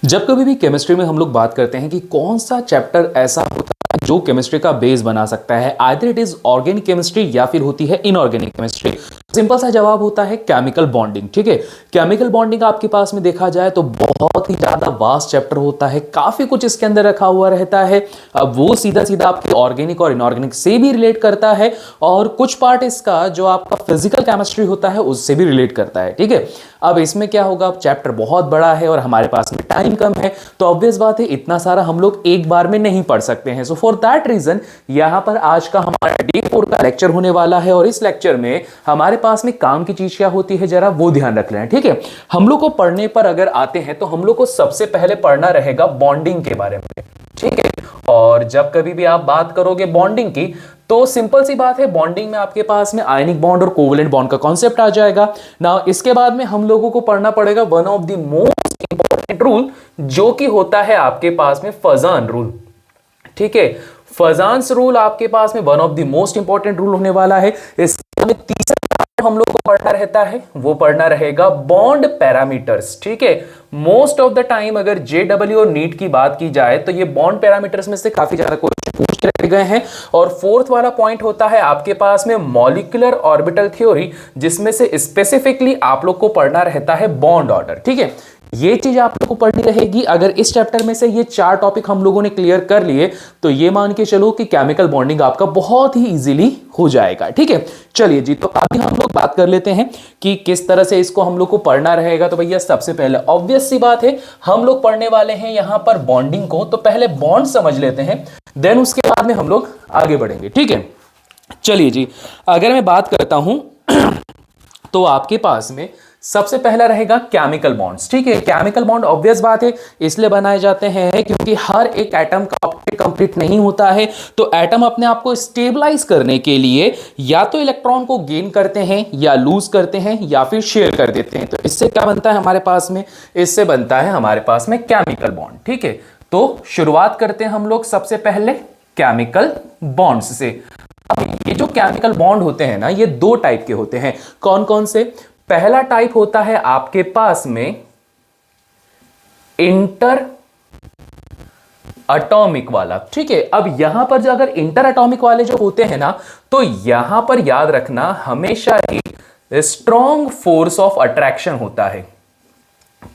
जब कभी भी केमिस्ट्री में हम लोग बात करते हैं कि कौन सा चैप्टर ऐसा होता है जो केमिस्ट्री का बेस बना सकता है, either it is organic chemistry या फिर होती है इनऑर्गेनिक केमिस्ट्री। सिंपल सा जवाब होता है केमिकल बॉन्डिंग। ठीक है, केमिकल बॉन्डिंग आपके पास में देखा जाए तो बहुत ही ज्यादा वास्ट चैप्टर होता है, काफी कुछ इसके अंदर रखा हुआ रहता है। अब वो सीधा सीधा आपके ऑर्गेनिक और इनऑर्गेनिक से भी रिलेट करता है और कुछ पार्ट इसका जो आपका फिजिकल केमिस्ट्री होता है उससे भी रिलेट करता है। ठीक है, अब इसमें क्या होगा, अब चैप्टर बहुत बड़ा है और हमारे पास में टाइम कम है, तो ऑब्वियस बात है इतना सारा हम लोग एक बार में नहीं पढ़ सकते हैं। सो फॉर दैट रीजन यहां पर आज का हमारा डे 4 का लेक्चर होने वाला है और इस लेक्चर में हमारे पास में काम की चीज क्या होती है जरा वो ध्यान रख लें। ठीक है, हम लोग को पढ़ने पर अगर आते हैं तो हम लोग को सबसे पहले पढ़ना रहेगा बॉन्डिंग के बारे में। ठीक है, और जब कभी भी आप बात करोगे बॉन्डिंग की तो सिंपल सी बात है, बॉन्डिंग में आपके पास में आयनिक बॉन्ड और कोवेलेंट बॉन्ड का कॉन्सेप्ट आ जाएगा ना। इसके बाद में हम लोगों को पढ़ना पड़ेगा one of the most important rule जो कि होता है आपके पास में फजान रूल। ठीक है, फजान्स रूल आपके पास में one of the most important rule होने वाला है। इसमें तीसरा हम लोग को पढ़ना रहता है वो पढ़ना रहेगा बॉन्ड पैरामीटर्स। ठीक है, मोस्ट ऑफ द टाइम अगर जेडब्ल्यू और नीट की बात की जाए तो ये बॉन्ड पैरामीटर्स में से काफी ज्यादा क्वेश्चन पूछ के रह गए हैं। और फोर्थ वाला पॉइंट होता है आपके पास में मॉलिक्यूलर ऑर्बिटल थ्योरी, जिसमें से स्पेसिफिकली आप लोग को पढ़ना रहता है बॉन्ड ऑर्डर। ठीक है, ये चीज आप लोग को पढ़नी रहेगी। अगर इस चैप्टर में से ये 4 टॉपिक हम लोगों ने क्लियर कर लिए तो ये मान के चलो कि केमिकल बॉन्डिंग आपका बहुत ही इजीली हो जाएगा। ठीक है, चलिए जी, तो अभी हम लोग बात कर लेते हैं कि किस तरह से इसको हम लोग को पढ़ना रहेगा। तो भैया सबसे पहले ऑब्वियस सी बात है, हम लोग पढ़ने वाले हैं यहां पर बॉन्डिंग को, तो पहले बॉन्ड समझ लेते हैं, देन उसके बाद में हम लोग आगे बढ़ेंगे। ठीक है, चलिए जी, अगर मैं बात करता हूं तो आपके पास में सबसे पहला रहेगा केमिकल बॉन्ड्स। ठीक है, केमिकल बॉन्ड ऑब्वियस बात है इसलिए बनाए जाते हैं क्योंकि हर एक एटम कंप्लीट नहीं होता है, तो एटम अपने आप को स्टेबलाइज करने के लिए या तो इलेक्ट्रॉन को गेन करते हैं या लूज करते हैं या फिर शेयर कर देते हैं। तो इससे क्या बनता है हमारे पास में, इससे बनता है हमारे पास में केमिकल बॉन्ड। ठीक है, तो शुरुआत करते हैं हम लोग सबसे पहले केमिकल बॉन्ड्स से। अब ये जो केमिकल बॉन्ड होते हैं ना, ये 2 टाइप के होते हैं। कौन कौन से? पहला टाइप होता है आपके पास में इंटर एटॉमिक वाला। ठीक है, अब यहां पर जो अगर इंटर एटॉमिक वाले जो होते हैं ना, तो यहां पर याद रखना हमेशा ही स्ट्रॉन्ग फोर्स ऑफ अट्रैक्शन होता है।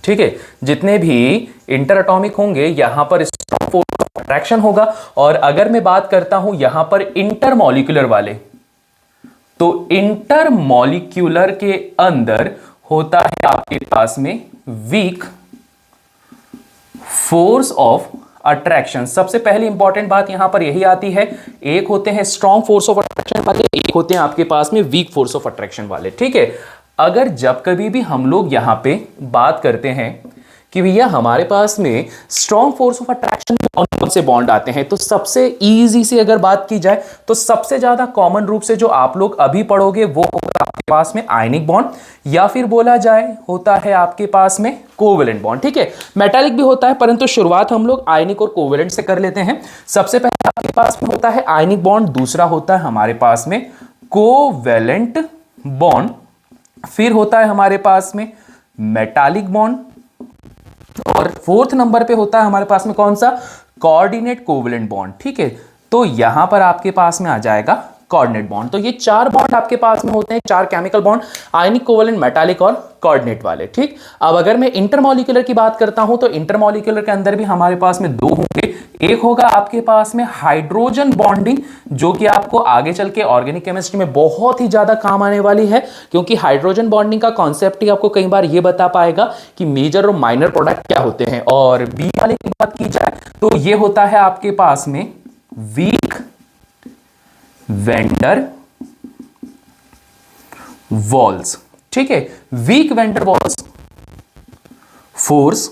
ठीक है, जितने भी इंटर एटॉमिक होंगे यहां पर स्ट्रॉन्ग फोर्स ऑफ अट्रैक्शन होगा। और अगर मैं बात करता हूं यहां पर इंटर मॉलिक्यूलर वाले, तो इंटर मॉलिक्यूलर के अंदर होता है आपके पास में वीक फोर्स ऑफ अट्रैक्शन। सबसे पहली इंपॉर्टेंट बात यहां पर यही आती है, एक होते हैं स्ट्रॉन्ग फोर्स ऑफ अट्रैक्शन वाले, एक होते हैं आपके पास में वीक फोर्स ऑफ अट्रैक्शन वाले। ठीक है, अगर जब कभी भी हम लोग यहां पे बात करते हैं कि भैया हमारे पास में स्ट्रॉन्ग फोर्स ऑफ अट्रैक्शन कौन कौन से बॉन्ड आते हैं, तो सबसे इजी से अगर बात की जाए तो सबसे ज्यादा कॉमन रूप से जो आप लोग अभी पढ़ोगे वो होगा आपके पास में आयनिक बॉन्ड, या फिर बोला जाए होता है आपके पास में कोवेलेंट बॉन्ड। ठीक है, मेटालिक भी होता है परंतु शुरुआत हम लोग आयनिक और कोवेलेंट से कर लेते हैं। सबसे पहले आपके पास में होता है आयनिक बॉन्ड, दूसरा होता है हमारे पास में कोवेलेंट बॉन्ड, फिर होता है हमारे पास में मेटालिक बॉन्ड, और फोर्थ नंबर पे होता है हमारे पास में कौन सा, कोऑर्डिनेट कोवेलेंट बॉन्ड। ठीक है, तो यहां पर आपके पास में आ जाएगा कोऑर्डिनेट बॉन्ड। तो ये 4 बॉन्ड आपके पास में होते हैं, 4 केमिकल बॉन्ड, आयनिक, कोवेलेंट, मेटालिक और कोऑर्डिनेट वाले। ठीक, अब अगर मैं इंटरमॉलिक्यूलर की बात करता हूं तो इंटरमॉलिक्यूलर के अंदर भी हमारे पास में 2 होंगे। एक होगा आपके पास में हाइड्रोजन बॉन्डिंग, जो कि आपको आगे चल के ऑर्गेनिक केमिस्ट्री में बहुत ही ज्यादा काम आने वाली है, क्योंकि हाइड्रोजन बॉन्डिंग का कॉन्सेप्ट ही आपको कई बार ये बता पाएगा कि मेजर और माइनर प्रोडक्ट क्या होते हैं। और बी वाले की बात की जाए तो ये होता है आपके पास में वीक वेंडर वॉल्स। ठीक है, weak van der Waals force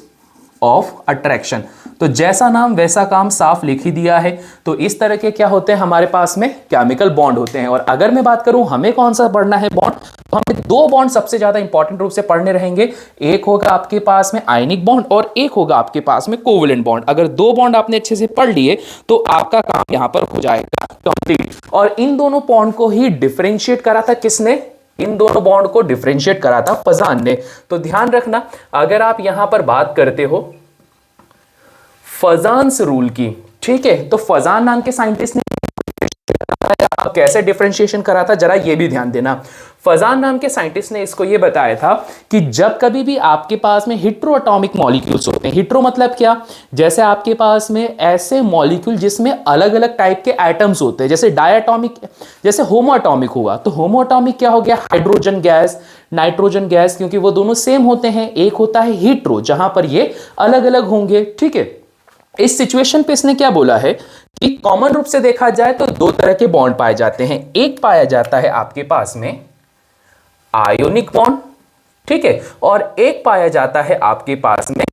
of attraction, तो जैसा नाम वैसा काम, साफ लिख ही दिया है। तो इस तरह के क्या होते हैं हमारे पास में केमिकल बॉन्ड होते हैं। और अगर मैं बात करूं हमें कौन सा पढ़ना है बॉन्ड, तो हमें 2 बॉन्ड सबसे ज्यादा इंपॉर्टेंट रूप से पढ़ने रहेंगे। एक होगा आपके पास में आयनिक बॉन्ड और एक होगा आपके पास में कोवेलेंट बॉन्ड। अगर 2 बॉन्ड आपने अच्छे से पढ़ लिए तो आपका काम यहां पर हो जाएगा कंप्लीट। और इन दोनों बॉन्ड को ही डिफरेंशिएट करा था किसने, इन दोनों बॉन्ड को डिफरेंशिएट करा था फजान ने। तो ध्यान रखना, अगर आप यहां पर बात करते हो फजान्स रूल की। ठीक है, तो फजान नाम के साइंटिस्ट ने कैसे डिफरेंशिएशन करा था, जरा ये भी ध्यान देना। फजान नाम के साइंटिस्ट ने इसको ये बताया था कि जब कभी भी आपके पास में हिट्रोएटॉमिक मॉलिक्यूल्स होते हैं, हिट्रो मतलब क्या, जैसे आपके पास में ऐसे मॉलिक्यूल जिसमें अलग अलग टाइप के एटम्स होते हैं, जैसे डायटॉमिक, जैसे होमोएटॉमिक हुआ, तो होमोएटॉमिक क्या हो गया, हाइड्रोजन गैस, नाइट्रोजन गैस, क्योंकि वो दोनों सेम होते हैं। एक होता है हिट्रो जहां पर ये अलग अलग होंगे। ठीक है, इस सिचुएशन पे इसने क्या बोला है कि कॉमन रूप से देखा जाए तो दो तरह के बॉन्ड पाए जाते हैं। एक पाया जाता है आपके पास में आयोनिक बॉन्ड, ठीक है, और एक पाया जाता है आपके पास में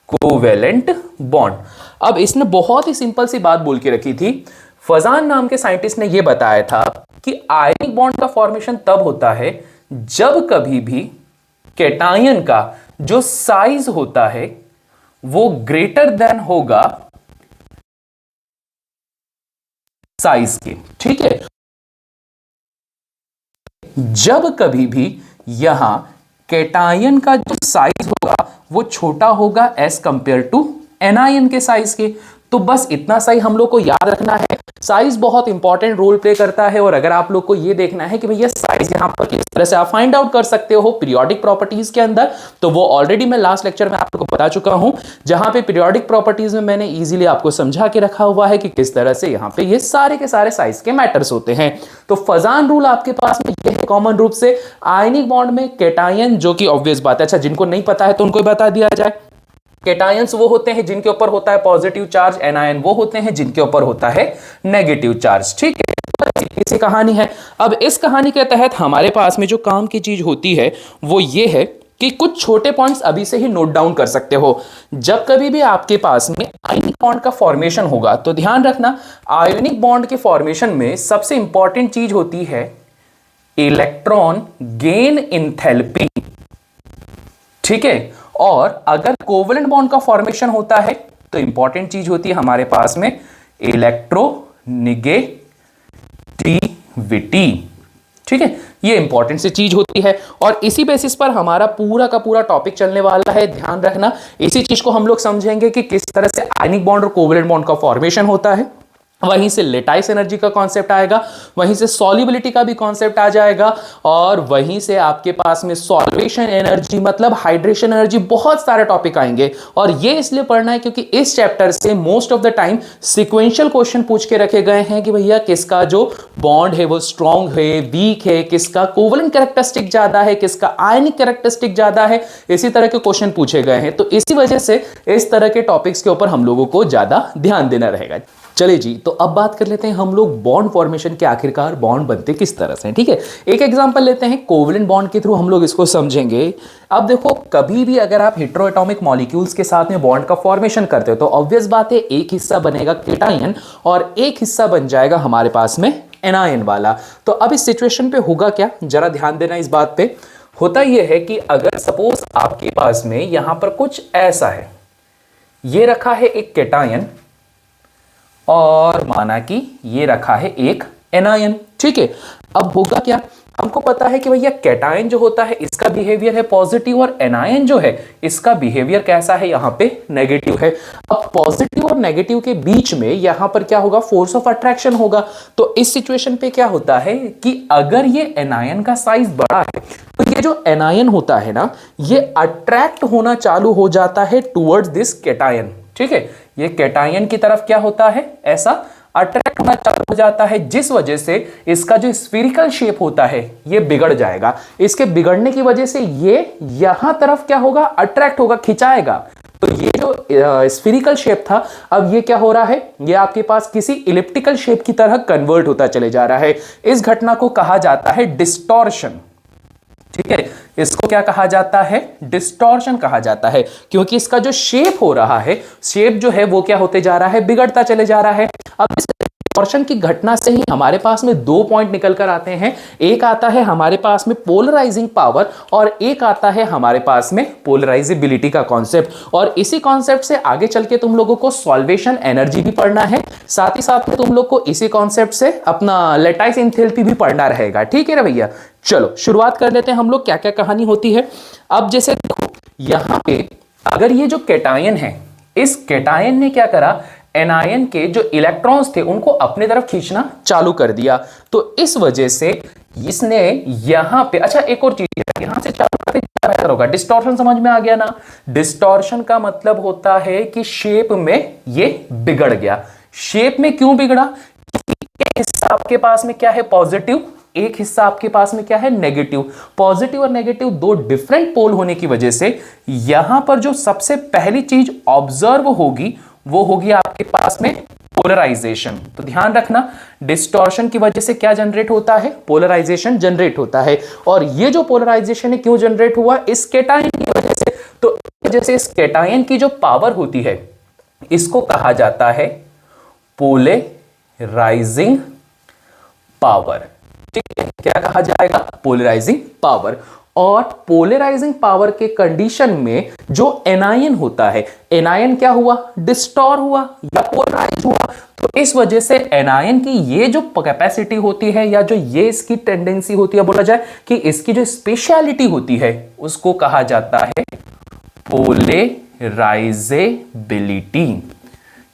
कोवेलेंट बॉन्ड। अब इसने बहुत ही सिंपल सी बात बोल के रखी थी। फजान नाम के साइंटिस्ट ने यह बताया था कि आयोनिक बॉन्ड का फॉर्मेशन तब होता है जब कभी भी कैटायन का जो साइज होता है वो ग्रेटर देन होगा साइज के। ठीक है, जब कभी भी यहां कैटायन का जो साइज होगा वो छोटा होगा एज कंपेयर टू एनायन के साइज के। तो बस इतना सा ही हम लोग को याद रखना है। साइज बहुत इंपॉर्टेंट रोल प्ले करता है, और अगर आप लोग को ये देखना है कि भैया साइज यहां पर किस तरह से आप फाइंड आउट कर सकते हो पीरियोडिक प्रॉपर्टीज के अंदर, तो वो ऑलरेडी मैं लास्ट लेक्चर में आप लोग को बता चुका हूं, जहां पे पीरियोडिक प्रॉपर्टीज में मैंने इजीली आपको समझा के रखा हुआ है कि किस तरह से यहां पे ये सारे के सारे साइज के मैटर्स होते हैं। तो फजान रूल आपके पास में यह है कॉमन रूप से आयनिक बॉन्ड में कैटायन, जो कि ऑब्वियस बात है, अच्छा जिनको नहीं पता है तो उनको बता दिया जाए, कैटायंस वो होते हैं जिनके ऊपर होता है पॉजिटिव चार्ज, एनायन वो होते हैं जिनके ऊपर होता है नेगेटिव चार्ज। ठीक है, इसी कहानी है। अब इस कहानी के तहत हमारे पास में जो काम की चीज होती है वो ये है कि कुछ छोटे पॉइंट्स अभी से ही नोट डाउन कर सकते हो। जब कभी भी आपके पास में आयनिक बॉन्ड का फॉर्मेशन होगा तो ध्यान रखना, आयनिक बॉन्ड के फॉर्मेशन में सबसे इंपॉर्टेंट चीज होती है इलेक्ट्रॉन गेन एंथैल्पी। ठीक है, और अगर कोवेलेंट बॉन्ड का फॉर्मेशन होता है तो इंपॉर्टेंट चीज होती है हमारे पास में इलेक्ट्रोनेगेटिविटी। ठीक है, ये इंपॉर्टेंट सी चीज होती है, और इसी बेसिस पर हमारा पूरा का पूरा टॉपिक चलने वाला है। ध्यान रखना, इसी चीज को हम लोग समझेंगे कि किस तरह से आयनिक बॉन्ड और कोवेलेंट बॉन्ड का फॉर्मेशन होता है, वहीं से लेटाइस एनर्जी का कॉन्सेप्ट आएगा, वहीं से सॉल्युबिलिटी का भी कॉन्सेप्ट आ जाएगा, और वहीं से आपके पास में सॉल्वेशन एनर्जी मतलब हाइड्रेशन एनर्जी, बहुत सारे टॉपिक आएंगे। और ये इसलिए पढ़ना है क्योंकि इस चैप्टर से most of the time sequential question पूछ के रखे गए हैं कि भैया किसका जो बॉन्ड है वो स्ट्रॉन्ग है, वीक है, किसका कोवेलेंट कैरेक्टरिस्टिक ज्यादा है, किसका आयनिक कैरेक्टरिस्टिक ज्यादा है, इसी तरह के क्वेश्चन पूछे गए हैं। तो इसी वजह से इस तरह के टॉपिक्स के ऊपर हम लोगों को ज्यादा ध्यान देना रहेगा। चलिए जी, तो अब बात कर लेते हैं हम लोग बॉन्ड फॉर्मेशन के, आखिरकार बॉन्ड बनते किस तरह से। ठीक है, एक एग्जांपल लेते हैं, कोवेलेंट बॉन्ड के थ्रू हम लोग इसको समझेंगे। अब देखो, कभी भी अगर आप हेटेरोएटॉमिक मॉलिक्यूल्स के साथ में बॉन्ड का फॉर्मेशन करते हो तो ऑब्वियस बात है एक हिस्सा बनेगा कैटायन और एक हिस्सा बन जाएगा हमारे पास में एनायन वाला। तो अब इस सिचुएशन पे होगा क्या, जरा ध्यान देना इस बात पे। होता यह है कि अगर सपोज आपके पास में यहां पर कुछ ऐसा है, ये रखा है एक कैटायन और माना कि ये रखा है एक एनायन। ठीक है, अब होगा क्या, हमको पता है कि भैया कैटायन जो होता है इसका बिहेवियर है पॉजिटिव, और एनायन जो है इसका बिहेवियर कैसा है, यहां पे नेगेटिव है। अब पॉजिटिव और नेगेटिव के बीच में यहां पर क्या होगा, फोर्स ऑफ अट्रैक्शन होगा। तो इस सिचुएशन पे क्या होता है कि अगर ये एनायन का साइज बड़ा है तो ये जो एनायन होता है ना, ये अट्रैक्ट होना चालू हो जाता है टुवर्ड्स दिस कैटायन। ठीक है, ये कैटायन की तरफ क्या होता है, ऐसा अट्रैक्ट होना चालू हो जाता है, जिस वजह से इसका जो स्फीरिकल शेप होता है ये बिगड़ जाएगा। इसके बिगड़ने की वजह से ये यहां तरफ क्या होगा, अट्रैक्ट होगा, खिंचाएगा। तो ये जो स्फीरिकल शेप था, अब ये क्या हो रहा है, ये आपके पास किसी इलिप्टिकल शेप की तरह कन्वर्ट होता चले जा रहा है। इस घटना को कहा जाता है डिस्टॉर्शन। ठीक है, इसको क्या कहा जाता है, डिस्टॉर्शन कहा जाता है, क्योंकि इसका जो शेप हो रहा है, शेप जो है वो क्या होते जा रहा है, बिगड़ता चले जा रहा है। अब इस डिस्टॉर्शन की घटना से ही हमारे पास में दो पॉइंट निकल कर आते हैं। एक आता है हमारे पास में पोलराइजिंग पावर और एक आता है हमारे पास में पोलराइजेबिलिटी का कॉन्सेप्ट। और इसी कॉन्सेप्ट से आगे चल के तुम लोगों को सॉल्वेशन एनर्जी भी पढ़ना है, साथ ही साथ में तुम लोग को इसी कॉन्सेप्ट से अपना लेटाइस एंथैल्पी भी पढ़ना रहेगा। ठीक है ना भैया, चलो शुरुआत कर लेते हैं हम लोग, क्या क्या कहानी होती है। अब जैसे देखो, यहां पे अगर ये जो कैटायन है इस कैटायन ने क्या करा, एनायन के जो इलेक्ट्रॉन्स थे उनको अपनी तरफ खींचना चालू कर दिया। तो इस वजह से इसने यहां पे, अच्छा एक और चीज है, यहां से चालू करते क्या बेहतर होगा, डिस्टॉर्शन समझ में आ गया ना। डिस्टॉर्शन का मतलब होता है कि शेप में ये बिगड़ गया। शेप में क्यों बिगड़ा, एक हिस्सा आपके पास में क्या है पॉजिटिव, एक हिस्सा आपके पास में क्या है नेगेटिव। पॉजिटिव और नेगेटिव दो डिफरेंट पोल होने की वजह से यहां पर जो सबसे पहली चीज ऑब्जर्व होगी वो होगी आपके पास में पोलराइजेशन। तो ध्यान रखना, डिस्टॉर्शन की वजह से क्या जनरेट होता है, पोलराइजेशन जनरेट होता है। और ये जो पोलराइजेशन है क्यों जनरेट हुआ, इस कैटायन की वजह से। तो जैसे इस कैटायन की जो पावर होती है इसको कहा जाता है पोलराइजिंग पावर। ठीक है, क्या कहा जाएगा, पोलराइजिंग पावर। और पोलराइजिंग पावर के कंडीशन में जो एनायन होता है, एनायन क्या हुआ, डिस्टॉर हुआ या पोलराइज हुआ। तो इस वजह से एनायन की ये जो कैपेसिटी होती है या जो ये इसकी टेंडेंसी होती है, बोला जाए कि इसकी जो स्पेशलिटी होती है उसको कहा जाता है पोलराइजेबिलिटी।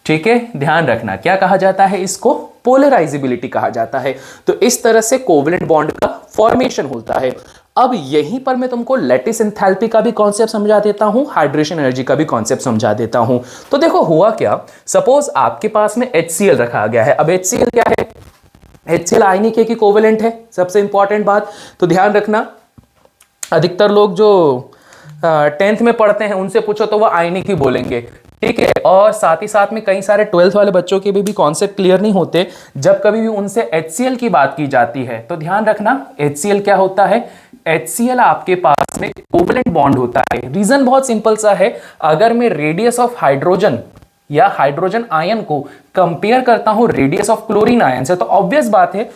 ठीक है, ध्यान रखना क्या कहा जाता है इसको, पोलराइजेबिलिटी कहा जाता है। तो इस तरह से कोवलेंट बॉन्ड का फॉर्मेशन होता है। अब यहीं पर मैं तुमको लैटिस एंथैल्पी का भी कॉन्सेप्ट समझा देता हूं, हाइड्रेशन एनर्जी का भी कॉन्सेप्ट समझा देता हूं। तो देखो हुआ क्या, सपोज आपके पास में HCl रखा गया है। अब HCl क्या है, HCl आयनिक की कोवेलेंट है, सबसे इंपॉर्टेंट बात। तो ध्यान रखना, अधिकतर लोग जो 10th में पढ़ते हैं उनसे पूछो तो वो आयनिक ही बोलेंगे। ठीक है, और साथ ही साथ में कई सारे 12th वाले बच्चों के भी कॉन्सेप्ट क्लियर नहीं होते जब कभी भी उनसे HCl की बात की जाती है। तो ध्यान रखना, HCl क्या होता है, HCl आपके पास में कोवलेंट बॉन्ड होता है। रीजन बहुत सिंपल सा है, अगर मैं रेडियस ऑफ हाइड्रोजन या हाइड्रोजन आयन को कंपेयर करता हूं रेडियस ऑफ क्लोरीन आयन से, तो ऑब्वियस बात है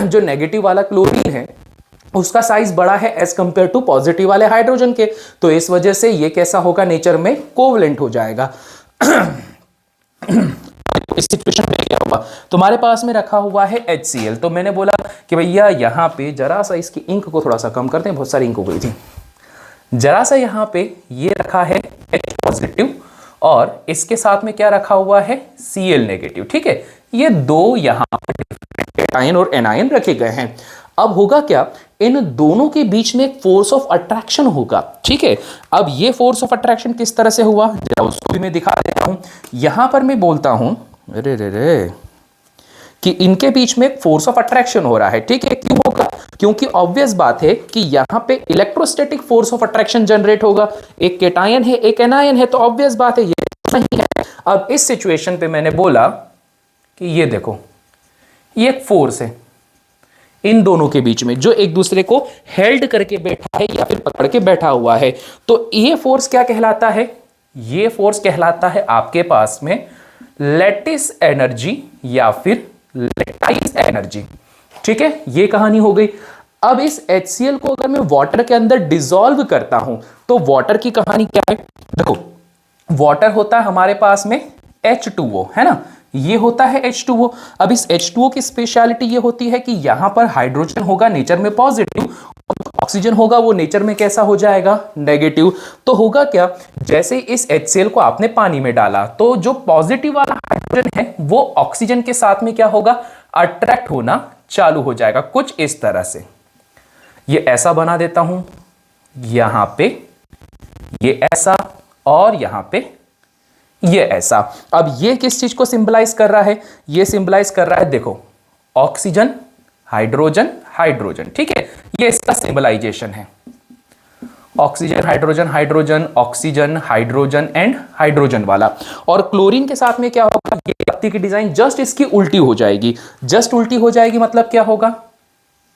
जो नेगेटिव वाला क्लोरीन है उसका साइज बड़ा है एज कंपेयर टू पॉजिटिव वाले हाइड्रोजन के। तो इस वजह से ये कैसा होगा, नेचर में कोवलेंट हो जाएगा। इस सिचुएशन में क्या होगा, तुम्हारे पास में रखा हुआ है HCl। तो मैंने बोला कि भैया यहां पे जरा सा इसकी इंक को थोड़ा सा कम करते हैं, बहुत सारी इंक हो गई थी। जरा सा यहां पे ये रखा है H पॉजिटिव और इसके साथ में क्या रखा हुआ है Cl नेगेटिव। ठीक है, ये दो यहां पर कैटायन और एनायन रखे गए हैं। अब होगा क्या, इन दोनों के बीच में एक फोर्स ऑफ अट्रैक्शन होगा। ठीक है, अब ये फोर्स ऑफ अट्रैक्शन किस तरह से हुआ जरा उसको भी मैं दिखा देता हूं। यहां पर मैं बोलता हूं अरे रे रे कि इनके बीच में एक फोर्स ऑफ अट्रैक्शन हो रहा है। ठीक है, क्यों होगा, क्योंकि ऑब्वियस बात है कि यहां पे electrostatic force of attraction generate होगा। एक कैटायन है एक एनायन है, तो ऑब्वियस बात है ये नहीं है। अब इस सिचुएशन पे मैंने बोला कि ये देखो ये एक फोर्स है इन दोनों के बीच में जो एक दूसरे को हेल्ड करके बैठा है या फिर पकड़ के बैठा हुआ है। तो ये फोर्स क्या कहलाता है, ये फोर्स कहलाता है आपके पास में लैटिस एनर्जी या फिर लैटाइस एनर्जी। ठीक है, ये कहानी हो गई। अब इस HCl को अगर मैं वाटर के अंदर डिसॉल्व करता हूं तो वाटर की कहानी क्या है, देखो वाटर होता है हमारे पास में H2O, है ना, ये होता है H2O। अब इस H2O की स्पेशलिटी ये होती है कि यहां पर हाइड्रोजन होगा नेचर में पॉजिटिव, ऑक्सीजन होगा वो नेचर में कैसा हो जाएगा, नेगेटिव। तो होगा क्या, जैसे इस HCl को आपने पानी में डाला तो जो पॉजिटिव वाला हाइड्रोजन है वो ऑक्सीजन के साथ में क्या होगा, अट्रैक्ट होना चालू हो जाएगा, कुछ इस तरह से। ये ऐसा बना देता हूं, यहां पे ये ऐसा और यहां पे ये ऐसा। अब ये किस चीज को सिंबलाइज कर रहा है, ये सिंबलाइज कर रहा है, देखो ऑक्सीजन हाइड्रोजन हाइड्रोजन। ठीक है, ये इसका सिंबलाइजेशन है, oxygen hydrogen hydrogen oxygen hydrogen and hydrogen वाला। और क्लोरीन के साथ में क्या होगा, ये पत्ती की डिजाइन जस्ट इसकी उल्टी हो जाएगी। जस्ट उल्टी हो जाएगी मतलब क्या होगा,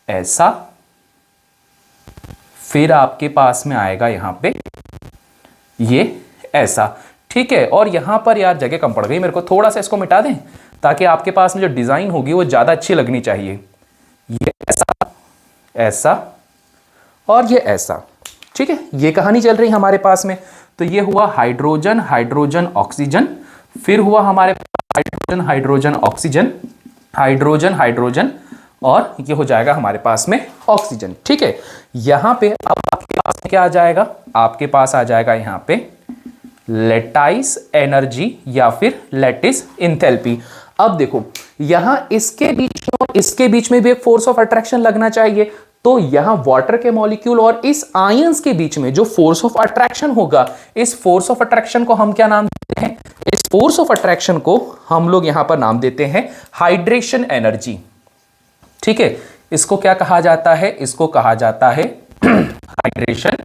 ऐसा, फिर आपके पास में आएगा यहां पे ये ऐसा। ठीक है, और यहां पर यार जगह कम पड़ गई, मेरे को थोड़ा सा इसको मिटा दें ताकि आपके पास में जो डिजाइन होगी वो ज्यादा अच्छी लगनी चाहिए। ये ऐसा ऐसा और ये ऐसा। ठीक है, ये कहानी चल रही है हमारे पास में। तो ये हुआ हाइड्रोजन हाइड्रोजन ऑक्सीजन, फिर हुआ हमारे hydrogen hydrogen oxygen, hydrogen hydrogen, और ये हो जाएगा हमारे पास में ऑक्सीजन। ठीक है, यहां पे अब आपके पास क्या आ जाएगा, आपके पास आ जाएगा यहां पे लेटाइस एनर्जी या फिर लैटिस इंथैल्पी। अब देखो यहां इसके बीच में और इसके बीच में भी एक फोर्स ऑफ अट्रैक्शन लगना चाहिए, तो यहां वाटर के मॉलिक्यूल और इस आयंस के बीच में जो फोर्स ऑफ अट्रैक्शन होगा, इस फोर्स ऑफ अट्रैक्शन को हम क्या नाम देते हैं? इस फोर्स ऑफ अट्रैक्शन को हम लोग यहां पर नाम देते हैं हाइड्रेशन एनर्जी। ठीक है, इसको क्या कहा जाता है? इसको कहा जाता है हाइड्रेशन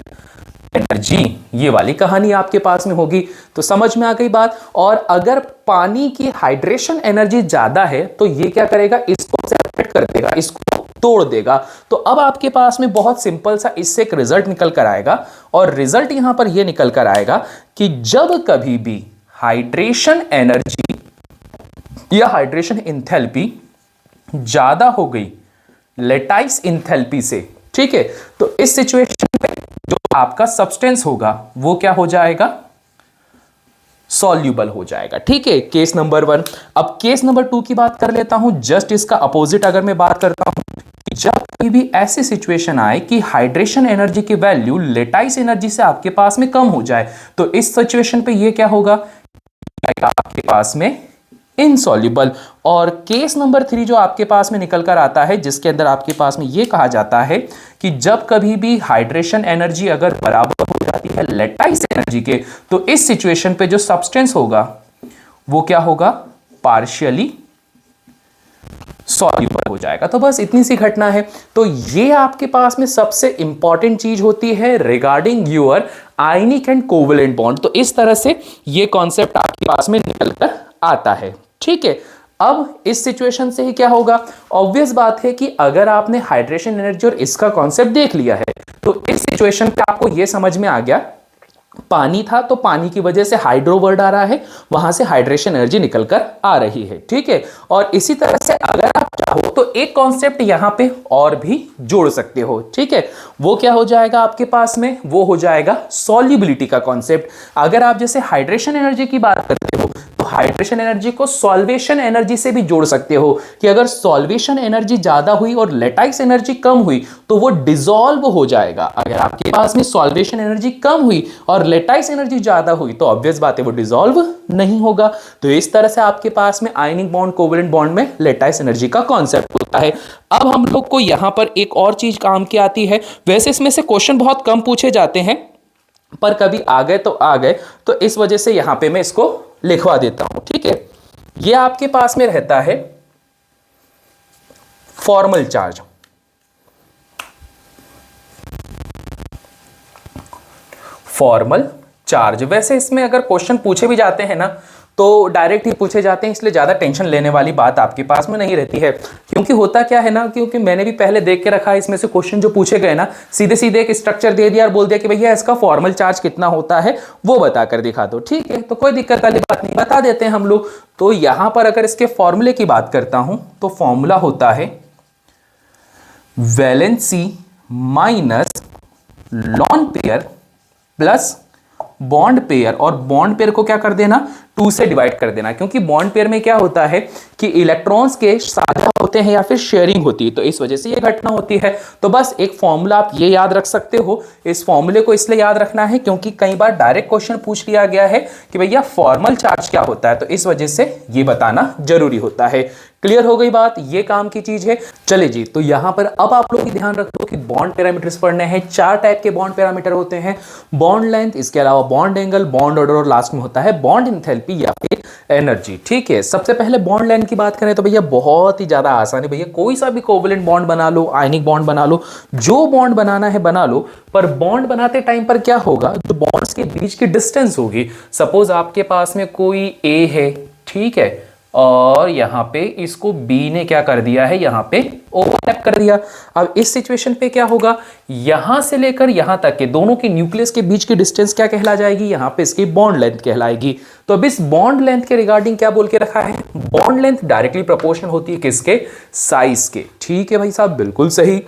एनर्जी। ये वाली कहानी आपके पास में होगी, तो समझ में आ गई बात। और अगर पानी की हाइड्रेशन एनर्जी ज्यादा है तो ये क्या करेगा? इसको सेपरेट कर देगा, इसको तोड़ देगा। तो अब आपके पास में बहुत सिंपल सा इससे एक रिजल्ट निकल कर आएगा, और रिजल्ट यहां पर यह निकल कर आएगा कि जब कभी भी हाइड्रेशन एनर्जी या हाइड्रेशन इंथैल्पी ज्यादा हो गई लेटाइस इंथैल्पी से, ठीक है, तो इस सिचुएशन में जो आपका सब्सटेंस होगा वो क्या हो जाएगा? सॉल्यूबल हो जाएगा। ठीक है, केस नंबर 1। अब केस नंबर 2 की बात कर लेता हूं। जस्ट इसका अपोजिट अगर मैं बात करता हूं कि जब कभी भी ऐसी सिचुएशन आए कि हाइड्रेशन एनर्जी की वैल्यू लेटाइस एनर्जी से आपके पास में कम हो जाए, तो इस सिचुएशन पे ये क्या होगा? आपके पास में इनसॉल्युबल। और केस नंबर 3 जो आपके पास में निकल कर आता है, जिसके अंदर आपके पास में यह कहा जाता है कि जब कभी भी हाइड्रेशन एनर्जी अगर बराबर हो जाती है लेटाइस एनर्जी के, तो इस सिचुएशन पे जो सब्सटेंस होगा वो क्या होगा? पार्शियली सॉल्युबल हो जाएगा। तो बस इतनी सी घटना है। तो ये आपके पास में सबसे इंपॉर्टेंट चीज होती है regarding your ionic and covalent bond. तो इस तरह से ये कॉन्सेप्ट आपके पास में निकल कर आता है। ठीक है, अब इस सिचुएशन से ही क्या होगा? ऑब्वियस बात है कि अगर आपने हाइड्रेशन एनर्जी और इसका कॉन्सेप्ट देख लिया है, तो इस सिचुएशन पे आपको यह समझ में आ गया, पानी था तो पानी की वजह से हाइड्रो वर्ड आ रहा है, वहां से हाइड्रेशन एनर्जी निकलकर आ रही है। ठीक है, और इसी तरह से अगर आप चाहो तो एक कॉन्सेप्ट यहां पे और भी जोड़ सकते हो। ठीक है, वो क्या हो जाएगा आपके पास में? वो हो जाएगा सॉल्युबिलिटी का कॉन्सेप्ट। अगर आप जैसे हाइड्रेशन एनर्जी की बात करते हो तो हाइड्रेशन एनर्जी को सॉल्वेशन एनर्जी से भी जोड़ सकते हो कि अगर सॉल्वेशन एनर्जी ज्यादा हुई और लेटाइस एनर्जी कम हुई तो वो डिसॉल्व हो जाएगा। अगर आपके पास में सॉल्वेशन एनर्जी कम हुई और लेटाइस एनर्जी ज्यादा हुई तो ऑब्वियस बात है वो डिसॉल्व नहीं होगा। तो इस तरह से आपके पास में आयनिक बॉन्ड कोवेलेंट बॉन्ड में लेटाइस एनर्जी का कॉन्सेप्ट होता है। अब हम लोग को यहां पर एक और चीज काम की आती है। वैसे इसमें से क्वेश्चन बहुत कम पूछे जाते हैं, पर कभी आ गए तो आ गए, तो इस वजह से यहां पे मैं इसको लिखवा देता हूं। ठीक है, ये आपके पास में रहता है फॉर्मल चार्ज। फॉर्मल चार्ज, वैसे इसमें अगर क्वेश्चन पूछे भी जाते हैं ना तो डायरेक्ट ही पूछे जाते हैं, इसलिए ज्यादा टेंशन लेने वाली बात आपके पास में नहीं रहती है। क्योंकि होता क्या है ना, क्योंकि मैंने भी पहले देख के रखा है, इसमें से क्वेश्चन जो पूछे गए ना सीधे सीधे एक स्ट्रक्चर दे दिया और बोल दिया कि भैया इसका फॉर्मल चार्ज कितना होता है वो बताकर दिखा दो। ठीक है, तो कोई दिक्कत वाली बात नहीं, बता देते हैं हम लोग। तो यहां पर अगर इसके फॉर्मूले की बात करता हूं तो फॉर्मूला होता है valency minus lone pair plus bond pair, और बॉन्ड पेयर को क्या कर देना? 2 से डिवाइड कर देना, क्योंकि बॉन्ड पेयर में क्या होता है कि इलेक्ट्रॉन्स के साझा होते हैं या फिर शेयरिंग होती है, तो इस वजह से ये घटना होती है। तो बस एक फॉर्मूला आप ये याद रख सकते हो। इस फॉर्मूले को इसलिए याद रखना है क्योंकि कई बार डायरेक्ट क्वेश्चन पूछ लिया गया है कि भैया फॉर्मल चार्ज क्या होता है, तो इस वजह से ये बताना जरूरी होता है। क्लियर हो गई बात, ये काम की चीज है। चले जी, तो यहां पर अब आप लोग ध्यान रखो कि बॉन्ड पैरामीटर्स पढ़ने हैं। 4 टाइप के बॉन्ड पैरामीटर होते हैं, बॉन्ड लेंथ, इसके अलावा बॉन्ड एंगल, बॉन्ड ऑर्डर, और लास्ट में होता है बॉन्ड इंथैल्पी या फिर एनर्जी। ठीक है, सबसे पहले बॉन्ड लेंथ की बात करें तो भैया बहुत ही ज्यादा आसान है। भैया कोई सा भी कोवेलेंट बॉन्ड बना लो, आयनिक बॉन्ड बना लो, जो बॉन्ड बनाना है बना लो, पर बॉन्ड बनाते टाइम पर क्या होगा, जो बॉन्ड्स के बीच की डिस्टेंस होगी, सपोज आपके पास में कोई ए है, ठीक है, और यहां पे इसको बी ने क्या कर दिया है, यहां पे ओवरलैप कर दिया। अब इस सिचुएशन पे क्या होगा, यहां से लेकर यहां तक के दोनों के न्यूक्लियस के बीच की डिस्टेंस क्या कहला जाएगी, यहां पे इसकी बॉन्ड लेंथ कहलाएगी। तो अब इस बॉन्ड लेंथ के रिगार्डिंग क्या बोल के रखा है, बॉन्ड लेंथ डायरेक्टली प्रोपोर्शनल होती है किसके, साइज के। ठीक है भाई साहब, बिल्कुल सही।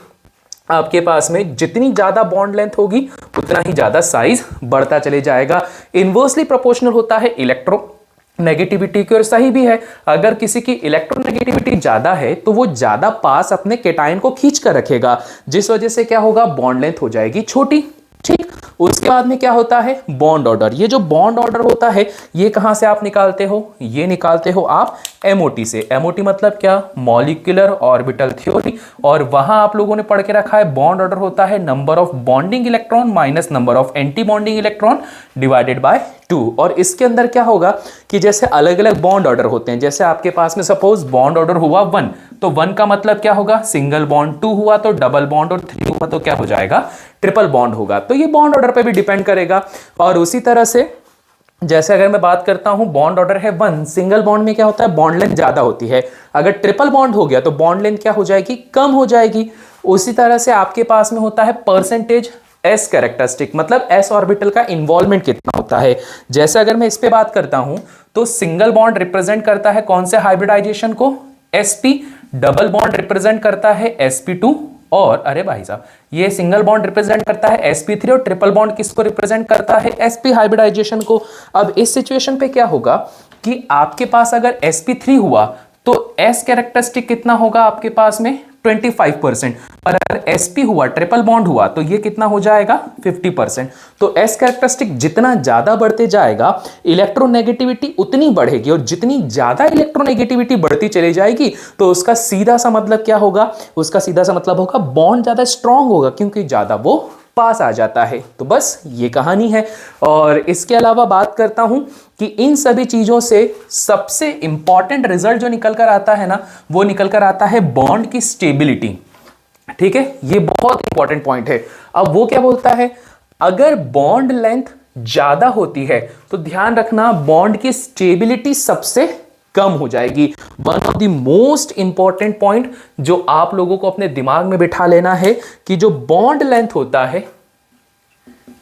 आपके पास में जितनी ज्यादा बॉन्ड लेंथ होगी उतना ही ज्यादा साइज बढ़ता चले जाएगा। इनवर्सली प्रोपोर्शनल होता है इलेक्ट्रो नेगेटिविटी की, और सही भी है। अगर किसी की इलेक्ट्रोनेगेटिविटी ज्यादा है तो वो ज्यादा पास अपने केटायन को खींच कर रखेगा, जिस वजह से क्या होगा, बॉन्ड लेंथ हो जाएगी छोटी। ठीक। उसके बाद में क्या होता है, बॉन्ड ऑर्डर। ये जो बॉन्ड ऑर्डर होता है ये कहां से आप निकालते हो, ये निकालते हो आप एमओटी से। एमओटी मतलब क्या, मॉलिक्यूलर ऑर्बिटल थ्योरी। और वहां आप लोगों ने पढ़ के रखा है बॉन्ड ऑर्डर होता है number of bonding electron minus number of anti bonding electron divided by 2। और इसके अंदर क्या होगा कि जैसे अलग अलग बॉन्ड ऑर्डर होते हैं, जैसे आपके पास में सपोज बॉन्ड ऑर्डर हुआ 1, तो 1 का मतलब क्या होगा, सिंगल बॉन्ड। 2 हुआ तो डबल बॉन्ड, और 3 हुआ तो क्या हो जाएगा, ट्रिपल बॉन्ड होगा। तो ये बॉन्ड ऑर्डर पे भी डिपेंड करेगा। और उसी तरह से जैसे अगर मैं बात करता हूं बॉन्ड ऑर्डर है 1, सिंगल बॉन्ड में क्या होता है, बॉन्ड लेंथ ज्यादा होती है। अगर ट्रिपल बॉन्ड हो गया तो बॉन्ड लेंथ क्या हो जाएगी, कम हो जाएगी। उसी तरह से आपके पास में होता है परसेंटेज एस कैरेक्टरिस्टिक, मतलब एस ऑर्बिटल का इन्वॉल्वमेंट कितना होता है। जैसे अगर मैं इस पे बात करता हूं तो सिंगल बॉन्ड रिप्रेजेंट करता है कौन से हाइब्रिडाइजेशन को, sp। डबल बॉन्ड रिप्रेजेंट करता है sp2। और अरे भाई साहब, ये सिंगल बॉन्ड रिप्रेजेंट करता है sp3 और ट्रिपल बॉन्ड किसको रिप्रेजेंट करता है, sp हाइब्रिडाइजेशन को। अब इस सिचुएशन पे क्या होगा कि आपके पास अगर sp3 हुआ तो s कैरेक्टरिस्टिक कितना होगा आपके पास में 25%। और अगर sp हुआ, ट्रिपल बॉन्ड हुआ, तो ये कितना हो जाएगा 50%। तो s कैरेक्टरिस्टिक जितना ज्यादा बढ़ते जाएगा इलेक्ट्रोनेगेटिविटी उतनी बढ़ेगी, और जितनी ज्यादा इलेक्ट्रोनेगेटिविटी बढ़ती चली जाएगी तो उसका सीधा सा मतलब क्या होगा, उसका सीधा सा मतलब होगा बॉन्ड ज्यादा स्ट्रांग होगा, क्योंकि ज्यादा वो पास आ जाता है। तो बस ये कहानी है। और इसके अलावा बात करता हूं कि इन सभी चीजों से सबसे इंपॉर्टेंट रिजल्ट जो निकल कर आता है ना, वो निकल कर आता है बॉन्ड की स्टेबिलिटी। ठीक है, ये बहुत इंपॉर्टेंट पॉइंट है। अब वो क्या बोलता है, अगर बॉन्ड लेंथ ज्यादा होती है तो ध्यान रखना बॉन्ड की स्टेबिलिटी सबसे कम हो जाएगी। One of the most important point जो आप लोगों को अपने दिमाग में बिठा लेना है कि जो बॉन्ड लेंथ होता है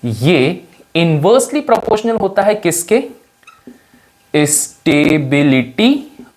ये इनवर्सली प्रोपोर्शनल होता है किसके, स्टेबिलिटी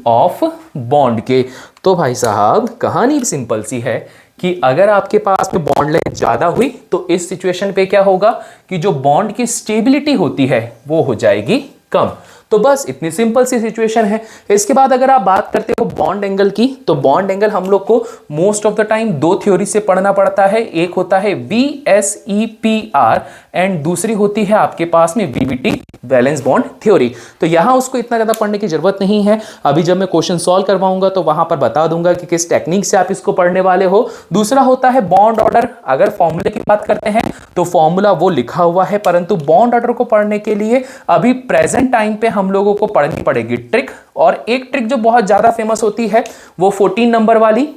ऑफ बॉन्ड के। तो भाई साहब कहानी सिंपल सी है कि अगर आपके पास में बॉन्ड लेंथ ज्यादा हुई तो इस सिचुएशन पे क्या होगा कि जो बॉन्ड की स्टेबिलिटी होती है वो हो जाएगी कम। तो बस इतनी सिंपल सी सिचुएशन है। इसके बाद अगर आप बात करते हो बॉन्ड एंगल की, तो बॉन्ड एंगल हम लोग को मोस्ट ऑफ द टाइम दो थ्योरी से पढ़ना पड़ता है। एक होता है VSEPR एंड दूसरी होती है आपके पास में VBT, वैलेंस बॉन्ड थ्योरी। तो यहां उसको इतना ज्यादा पढ़ने की जरूरत नहीं है। अभी जब मैं क्वेश्चन सॉल्व करवाऊंगा तो वहां पर बता दूंगा कि किस टेक्निक से आप इसको पढ़ने वाले हो। दूसरा होता है बॉन्ड ऑर्डर। अगर फॉर्मूले की बात करते हैं तो फॉर्मूला वो लिखा हुआ है, परंतु बॉन्ड ऑर्डर को पढ़ने के लिए अभी प्रेजेंट टाइम पे हम लोगों को पढ़नी पड़ेगी ट्रिक। और एक ट्रिक जो बहुत ज्यादा फेमस होती है वो 14 नंबर वाली,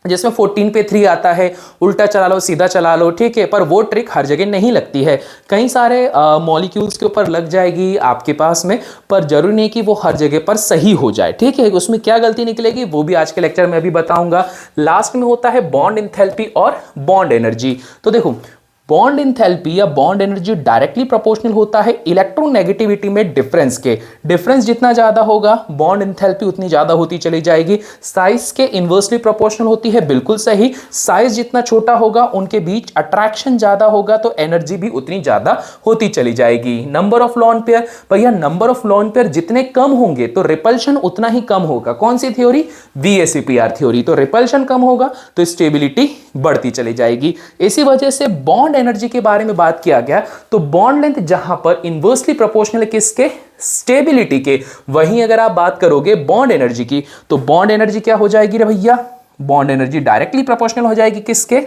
जिसमें 14 पे 3 आता है, उल्टा चला लो सीधा चला लो, ठीक है। पर वो ट्रिक हर जगह नहीं लगती है, कई सारे मॉलिक्यूल्स के ऊपर लग जाएगी आपके पास में, पर जरूरी नहीं कि वो हर जगह पर सही हो जाए, ठीक है। उसमें क्या गलती निकलेगी वो भी आज के लेक्चर में अभी बताऊंगा। लास्ट में होता है बॉन्ड एंथैल्पी और बॉन्ड एनर्जी। तो देखो बॉन्ड एंथैल्पी या बॉन्ड एनर्जी डायरेक्टली प्रोपोर्शनल होता है इलेक्ट्रोनेगेटिविटी में डिफरेंस के। डिफरेंस जितना ज्यादा होगा बॉन्ड एंथैल्पी उतनी ज्यादा होती चली जाएगी। साइज के इनवर्सली प्रोपोर्शनल होती है, बिल्कुल सही। साइज जितना छोटा होगा उनके बीच अट्रैक्शन ज्यादा होगा तो एनर्जी भी उतनी ज्यादा होती चली जाएगी। नंबर ऑफ लोन पेयर, भैया नंबर ऑफ लोन पेयर जितने कम होंगे तो रिपल्शन उतना ही कम होगा। कौन सी थ्योरी, VSEPR थ्योरी। तो रिपल्शन कम होगा तो स्टेबिलिटी बढ़ती चली जाएगी। इसी वजह से बॉन्ड एनर्जी के बारे में बात किया गया। तो बॉन्ड लेंथ जहां पर इनवर्सली प्रोपोर्शनल है किसके, स्टेबिलिटी के, वहीं अगर आप बात करोगे बॉन्ड एनर्जी की तो बॉन्ड एनर्जी क्या हो जाएगी रे भैया, बॉन्ड एनर्जी डायरेक्टली प्रोपोर्शनल हो जाएगी किसके,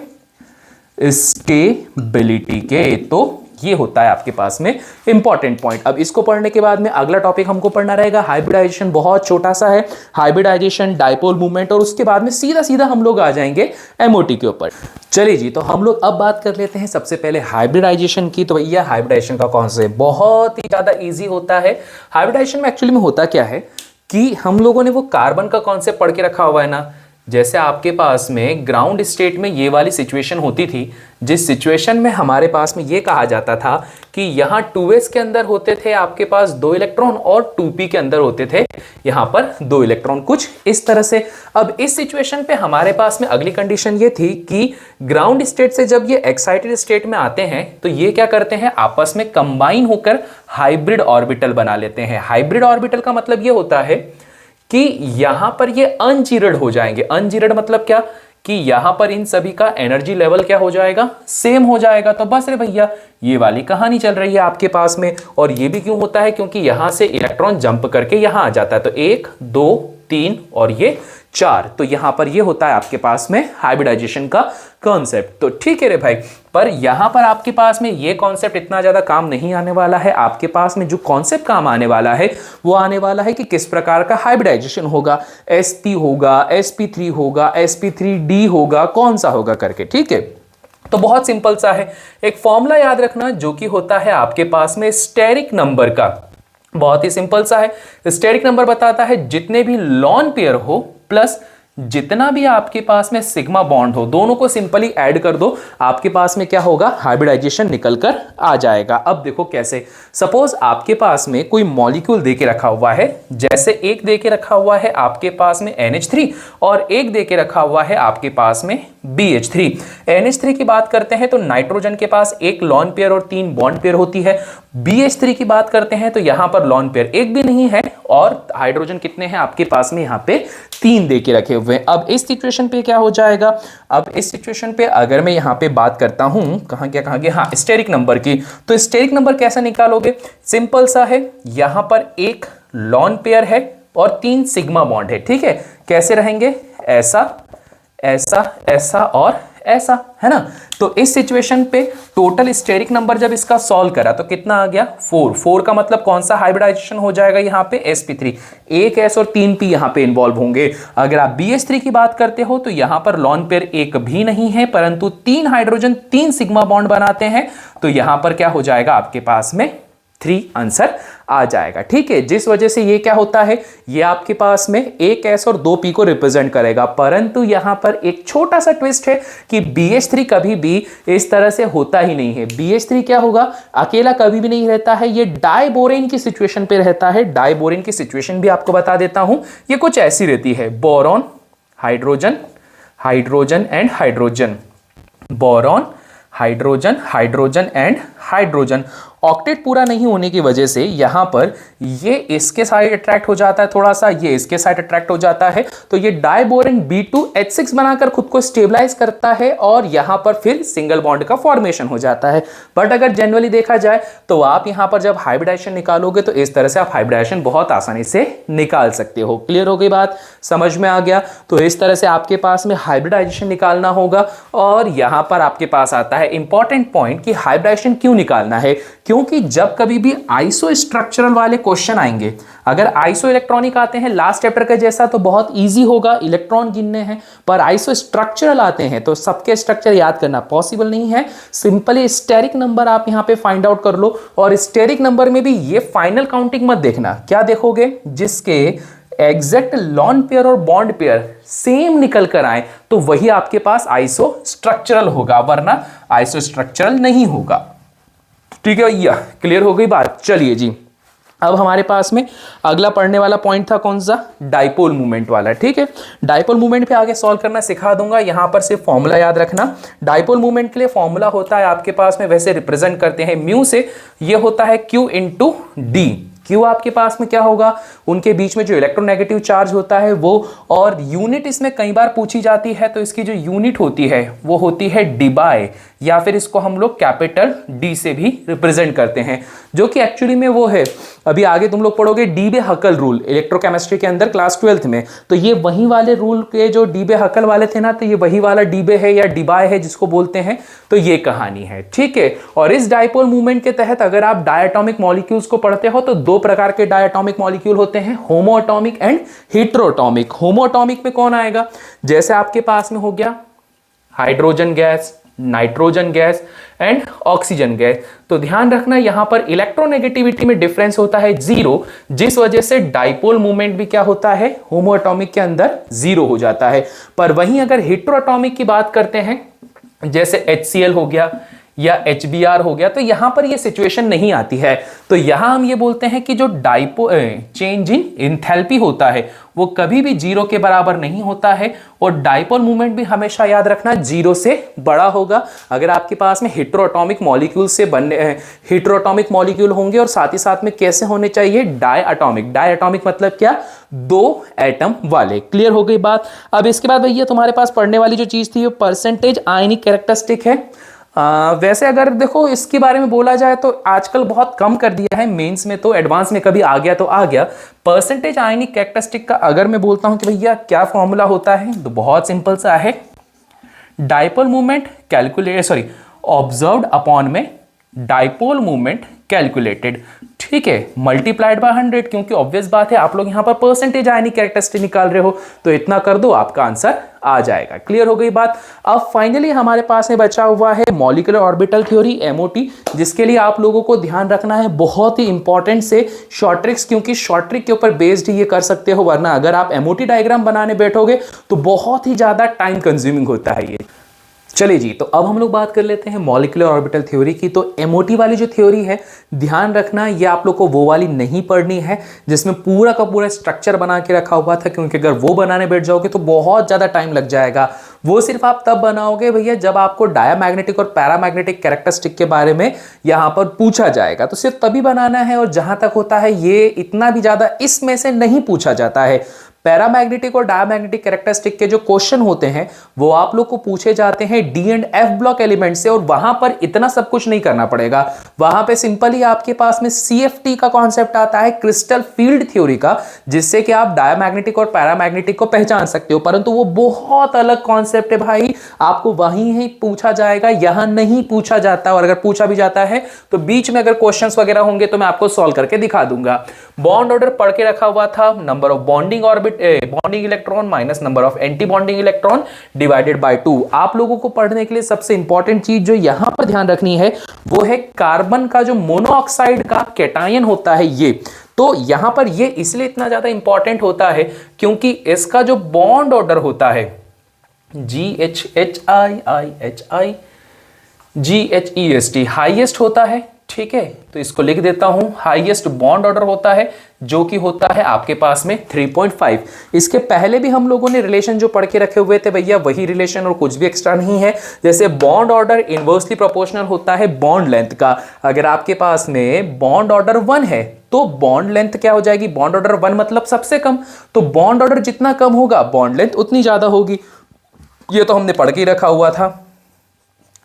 स्टेबिलिटी के। तो ये होता है आपके पास में इंपॉर्टेंट पॉइंट। अब इसको पढ़ने के बाद में अगला टॉपिक हमको पढ़ना रहेगा हाइब्रिडाइजेशन। बहुत छोटा सा है, हाइब्रिडाइजेशन, डाइपोल मूवमेंट, और उसके बाद में सीधा सीधा हम लोग आ जाएंगे एमओटी के ऊपर। चलिए जी, तो हम लोग अब बात कर लेते हैं सबसे पहले हाइब्रिडाइजेशन की। तो भैया हाइब्रिडाइजेशन का कॉन्सेप्ट बहुत ही ज्यादा ईजी होता है। हाइब्रिडाइजेशन में एक्चुअली में होता क्या है कि हम लोगों ने वो कार्बन का कॉन्सेप्ट पढ़ के रखा हुआ है ना, जैसे आपके पास में ग्राउंड स्टेट में ये वाली सिचुएशन होती थी, जिस सिचुएशन में हमारे पास में ये कहा जाता था कि यहाँ 2s के अंदर होते थे आपके पास 2 इलेक्ट्रॉन और 2p के अंदर होते थे यहाँ पर 2 इलेक्ट्रॉन, कुछ इस तरह से। अब इस सिचुएशन पे हमारे पास में अगली कंडीशन ये थी कि ग्राउंड स्टेट से जब ये एक्साइटेड स्टेट में आते हैं तो ये क्या करते हैं, आपस में कंबाइन होकर हाइब्रिड ऑर्बिटल बना लेते हैं। हाइब्रिड ऑर्बिटल का मतलब ये होता है कि यहां पर ये अनजीरड हो जाएंगे। अनजीरड मतलब क्या कि यहां पर इन सभी का एनर्जी लेवल क्या हो जाएगा, सेम हो जाएगा। तो बस रे भैया ये वाली कहानी चल रही है आपके पास में। और ये भी क्यों होता है, क्योंकि यहां से इलेक्ट्रॉन जंप करके यहां आ जाता है। तो 1 2 3 और ये 4, तो यहां पर ये होता है आपके पास में हाइब्रिडाइजेशन का कॉन्सेप्ट। तो ठीक है रे भाई, पर यहां पर आपके पास में ये कॉन्सेप्ट इतना ज्यादा काम नहीं आने वाला है। आपके पास में जो कॉन्सेप्ट काम आने वाला है वो आने वाला है कि किस प्रकार का हाइब्रिडाइजेशन होगा, sp होगा, sp3 होगा, sp3d होगा, कौन सा होगा करके। ठीक है, तो बहुत सिंपल सा है, एक फॉर्मूला याद रखना जो कि होता है आपके पास में स्टेरिक नंबर का। बहुत ही सिंपल सा है, स्टेरिक नंबर बताता है जितने भी लॉन पेयर हो प्लस जितना भी आपके पास में सिग्मा बॉन्ड हो, दोनों को सिंपली ऐड कर दो, आपके पास में क्या होगा, हाइब्रिडाइजेशन निकल कर आ जाएगा। अब देखो कैसे, सपोज आपके पास में कोई मॉलिक्यूल दे के रखा हुआ है, जैसे एक दे के रखा हुआ है आपके पास में NH3 और एक दे के रखा हुआ है आपके पास में BH3। NH3 की बात करते हैं तो नाइट्रोजन के पास एक लॉन पेयर और 3 बॉन्ड पेयर होती है। BH3 की बात करते हैं तो यहां पर लॉन पेयर एक भी नहीं है और हाइड्रोजन कितने हैं आपके पास में, यहां पे 3 दे के रखे हुए हैं। अब इस सिचुएशन पे क्या हो जाएगा, अब इस सिचुएशन पे अगर मैं यहां पे बात करता हूं कहां गया, हाँ स्टेरिक नंबर की, तो स्टेरिक नंबर कैसे निकालोगे, सिंपल सा है, यहां पर एक लॉन पेयर है और 3 सिग्मा बॉन्ड है। ठीक है, कैसे रहेंगे, ऐसा ऐसा ऐसा और ऐसा, है ना। तो इस सिचुएशन पे टोटल स्टेरिक नंबर जब इसका सॉल्व करा तो कितना आ गया, 4 का मतलब कौन सा हाइब्रिडाइजेशन हो जाएगा यहाँ पे, sp3, एक s और 3 p यहाँ पे इन्वॉल्व होंगे। अगर आप BH3 की बात करते हो तो यहाँ पर लॉन पेयर एक भी नहीं है परंतु 3 हाइड्रोजन 3 सिग्मा बॉन्ड बनाते हैं, तो यहाँ पर क्या हो जाएगा आपके पास में 3 आंसर आ जाएगा। ठीक है, जिस वजह से ये क्या होता है, ये आपके पास में एक s और 2 p को रिप्रेजेंट करेगा। परंतु यहां पर एक छोटा सा ट्विस्ट है कि BH3 कभी भी इस तरह से होता ही नहीं है। BH3 क्या होगा, अकेला कभी भी नहीं रहता है, ये डाइबोरेन की सिचुएशन पे रहता है। डाइबोरेन की सिचुएशन भी आपको बता देता हूं, ये कुछ ऐसी रहती है, boron hydrogen, hydrogen and hydrogen, boron hydrogen, hydrogen and hydrogen. Octet पूरा नहीं होने की वजह से यहां पर ये इसके साइड अट्रैक्ट हो जाता है थोड़ा सा, ये इसके साइड अट्रैक्ट हो जाता है, तो ये डाइबोरेन B2H6 बनाकर खुद को स्टेबलाइज करता है और यहां पर फिर सिंगल बॉन्ड का फॉर्मेशन हो जाता है। बट अगर जनरली देखा जाए तो आप यहां पर जब हाइब्रिडाइजेशन निकालोगे तो इस तरह से आप हाइब्रिडाइजेशन बहुत आसानी से निकाल सकते हो। क्लियर हो गई बात, समझ में आ गया। तो इस तरह से आपके पास में हाइब्रिडाइजेशन निकालना होगा। और यहां पर आपके पास आता है इंपॉर्टेंट पॉइंट कि हाइब्रिडाइजेशन क्यों निकालना है, क्योंकि जब कभी भी आइसो स्ट्रक्चरल वाले क्वेश्चन आएंगे, अगर आइसो इलेक्ट्रॉनिक आते हैं लास्ट चैप्टर का जैसा तो बहुत इजी होगा, इलेक्ट्रॉन गिनने हैं, पर आइसो स्ट्रक्चरल आते हैं तो सबके स्ट्रक्चर याद करना पॉसिबल नहीं है। सिंपली स्टेरिक नंबर आप यहां पे फाइंड आउट कर लो, और स्टेरिक नंबर में भी ये फाइनल काउंटिंग मत देखना, क्या देखोगे, जिसके एग्जैक्ट लॉन पेयर और बॉन्ड पेयर सेम निकल कर आए तो वही आपके पास आइसो स्ट्रक्चरल होगा, वरना आइसो स्ट्रक्चरल नहीं होगा। ठीक है भैया, क्लियर हो गई बात। चलिए जी, अब हमारे पास में अगला पढ़ने वाला पॉइंट था कौन सा, डाइपोल मूवमेंट वाला। ठीक है, डाइपोल मूवमेंट पे आगे सॉल्व करना सिखा दूंगा, यहां पर सिर्फ फॉर्मूला याद रखना। डाइपोल मूवमेंट के लिए फॉर्मूला होता है आपके पास में, वैसे रिप्रेजेंट करते हैं म्यू से, ये होता है Q इंटू डी। क्यों आपके पास में क्या होगा, उनके बीच में जो इलेक्ट्रोनेगेटिव चार्ज होता है वो, और यूनिट इसमें कई बार पूछी जाती है, तो इसकी जो यूनिट होती है वो होती है डिबाई, या फिर इसको हम लोग कैपिटल डी से भी रिप्रेजेंट करते हैं, जो कि एक्चुअली में वो है, अभी आगे तुम लोग पढ़ोगे डीबे हकल रूल इलेक्ट्रोकेमिस्ट्री के अंदर क्लास 12th में, तो ये वही वाले रूल के जो डीबे हकल वाले थे ना, तो ये वही वाला डीबे है या डिबाई है जिसको बोलते हैं, तो ये कहानी है। ठीक है, और इस डाइपोल मूवमेंट के तहत अगर आप डायटोमिक मॉलिक्यूल्स को पढ़ते हो तो 2 प्रकार के डायटोमिक मॉलिक्यूल होते हैं, होमोएटॉमिक एंड हेटेरोएटॉमिक। होमोएटॉमिक में कौन आएगा, जैसे आपके पास में हो गया hydrogen gas, nitrogen gas and oxygen gas. तो ध्यान रखना यहां पर इलेक्ट्रोनेगेटिविटी में डिफरेंस होता है 0, जिस वजह से डाइपोल मूवमेंट भी क्या होता है, होमोएटॉमिक के अंदर 0 हो जाता है। पर वहीं अगर हेटेरोएटॉमिक की बात करते हैं, जैसे HCl हो गया, या HBr हो गया, तो यहां पर ये सिचुएशन नहीं आती है। तो यहां हम ये बोलते हैं कि जो चेंज इन इंथैल्पी होता है वो कभी भी जीरो के बराबर नहीं होता है, और डाइपोल मूवमेंट भी हमेशा याद रखना जीरो से बड़ा होगा। अगर आपके पास में हेटेरोएटॉमिक मॉलिक्यूल से बने हेटेरोएटॉमिक मॉलिक्यूल होंगे, और साथ ही साथ में कैसे होने चाहिए, डायएटॉमिक। डायएटॉमिक मतलब क्या, दो एटम वाले। क्लियर हो गई बात। अब इसके बाद भैया तुम्हारे पास पढ़ने वाली जो चीज थी वो परसेंटेज आयनिक कैरेक्टरिस्टिक है। वैसे अगर देखो इसके बारे में बोला जाए तो आजकल बहुत कम कर दिया है, मेंस में तो, एडवांस में कभी आ गया तो आ गया। परसेंटेज आयनिक कैरेक्टरिस्टिक का अगर मैं बोलता हूं कि भैया क्या फॉर्मूला होता है, तो बहुत सिंपल सा है, डाइपोल मूवमेंट ऑब्जर्व्ड अपॉन में डाइपोल मूवमेंट कैलकुलेटेड, ठीक है, मल्टीप्लाइड बाय 100, क्योंकि ऑब्वियस बात है आप लोग यहां पर परसेंटेज आयनिक कैरेक्टरिस्टिक निकाल रहे हो, तो इतना कर दो आपका आंसर आ जाएगा। क्लियर हो गई बात। अब फाइनली हमारे पास में बचा हुआ है मॉलिक्यूलर ऑर्बिटल थ्योरी, MOT, जिसके लिए आप लोगों को ध्यान रखना है बहुत ही इंपॉर्टेंट से शॉर्ट ट्रिक्स, क्योंकि शॉर्ट ट्रिक के ऊपर बेस्ड ही ये कर सकते हो, वरना अगर आप MOT डायग्राम बनाने बैठोगे तो बहुत ही ज्यादा टाइम कंज्यूमिंग होता है ये। चलिए जी, तो अब हम लोग बात कर लेते हैं मॉलिक्यूलर ऑर्बिटल थ्योरी की। तो MOT वाली जो थ्योरी है, ध्यान रखना ये आप लोग को वो वाली नहीं पढ़नी है जिसमें पूरा का पूरा स्ट्रक्चर बना के रखा हुआ था, क्योंकि अगर वो बनाने बैठ जाओगे तो बहुत ज्यादा टाइम लग जाएगा। वो सिर्फ आप तब बनाओगे भैया जब आपको डायमैग्नेटिक और पैरामैग्नेटिक कैरेक्टरिस्टिक के बारे में यहां पर पूछा जाएगा, तो सिर्फ तभी बनाना है। और जहां तक होता है ये इतना भी ज्यादा इसमें से नहीं पूछा जाता है। पैरामैग्नेटिक और डायमैग्नेटिक कैरेक्टरिस्टिक के जो क्वेश्चन होते हैं वो आप लोग को पूछे जाते हैं D and F block element से, और वहां पर इतना सब कुछ नहीं करना पड़ेगा। वहां पे सिंपली आपके पास में CFT का कॉन्सेप्ट आता है, क्रिस्टल फील्ड थ्योरी का, जिससे कि आप डायमैग्नेटिक और पैरामैग्नेटिक को पहचान सकते हो, परंतु वो बहुत अलग कॉन्सेप्ट है भाई, आपको वहीं ही पूछा जाएगा, यहां नहीं पूछा जाता। और अगर पूछा भी जाता है तो बीच में अगर क्वेश्चंस वगैरह होंगे तो मैं आपको सॉल्व करके दिखा दूंगा। बॉन्ड ऑर्डर पढ़ के रखा हुआ था, number of bonding electron minus number of anti bonding electron divided by 2। आप लोगों को पढ़ने के लिए सबसे इंपॉर्टेंट चीज जो यहां पर ध्यान रखनी है वो है कार्बन का जो मोनोऑक्साइड का कैटायन होता है ये। तो यहां पर ये इसलिए इतना ज्यादा इंपॉर्टेंट होता है क्योंकि इसका जो बॉन्ड ऑर्डर होता है GHHIIHI GHEST हाईएस्ट होता है, ठीक है। तो इसको लिख देता हूं, हाईएस्ट बॉन्ड ऑर्डर होता है जो कि होता है आपके पास में 3.5। इसके पहले भी हम लोगों ने रिलेशन जो पढ़ के रखे हुए थे भैया वही रिलेशन और कुछ भी एक्स्ट्रा नहीं है। जैसे बॉन्ड ऑर्डर इनवर्सली प्रोपोर्शनल होता है बॉन्ड लेंथ का। अगर आपके पास में बॉन्ड ऑर्डर 1 है तो बॉन्ड लेंथ क्या हो जाएगी, बॉन्ड ऑर्डर 1 मतलब सबसे कम, तो बॉन्ड ऑर्डर जितना कम होगा बॉन्ड लेंथ उतनी ज्यादा होगी। ये तो हमने पढ़ के रखा हुआ था।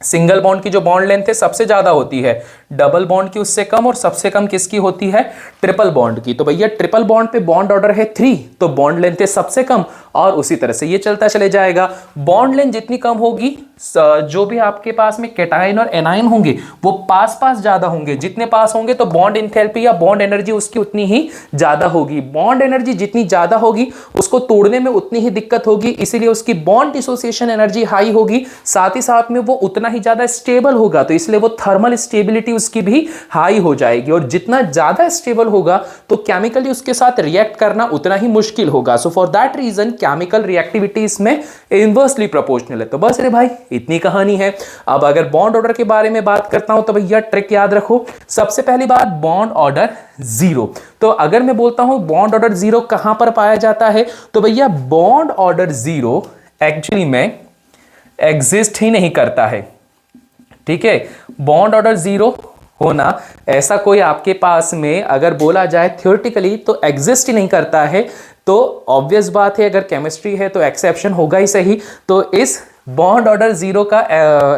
सिंगल बॉन्ड की जो बॉन्ड लेंथ है सबसे ज्यादा होती है, डबल बॉन्ड की उससे कम, और सबसे कम किसकी होती है, ट्रिपल बॉन्ड की। तो भैया ट्रिपल बॉन्ड पे बॉन्ड ऑर्डर है 3, तो बॉन्ड लेंथ है सबसे कम, और उसी तरह से ये चलता चले जाएगा। बॉन्ड लेंथ जितनी कम होगी जो भी आपके पास में कैटायन और एनायन होंगे वो पास पास ज्यादा होंगे, जितने पास होंगे तो बॉन्ड इंथैल्पी या बॉन्ड एनर्जी उसकी उतनी ही ज्यादा होगी। बॉन्ड एनर्जी जितनी ज्यादा होगी उसको तोड़ने में उतनी ही दिक्कत होगी, इसीलिए उसकी बॉन्ड डिसोसिएशन एनर्जी हाई होगी, साथ ही साथ में वो उतना ही ज्यादा स्टेबल होगा, तो इसलिए वो थर्मल स्टेबिलिटी उसकी भी हाई हो जाएगी। और जितना ज्यादा स्टेबल होगा तो केमिकली उसके साथ रिएक्ट करना उतना ही मुश्किल होगा। So for that reason chemical reactivity इसमें इनवर्सली प्रोपोर्शनल है। तो बस रे भाई इतनी कहानी है। अब अगर बॉन्ड ऑर्डर के बारे में बात करता हूं तो भैया ट्रिक याद रखो। सबसे पहली बात बॉन्ड ऑर्डर 0। तो अगर मैं बोलता हूं बॉन्ड ऑर्डर 0 कहां पर पाया जाता है, तो भैया बॉन्ड ऑर्डर 0 एक्चुअली में एग्जिस्ट ही नहीं करता है, ठीक है। बॉन्ड ऑर्डर 0 होना ऐसा कोई आपके पास में अगर बोला जाए थ्योरेटिकली तो एग्जिस्ट ही नहीं करता है। तो ऑब्वियस बात है अगर केमिस्ट्री है तो एक्सेप्शन होगा ही सही। तो इस बॉन्ड ऑर्डर 0 का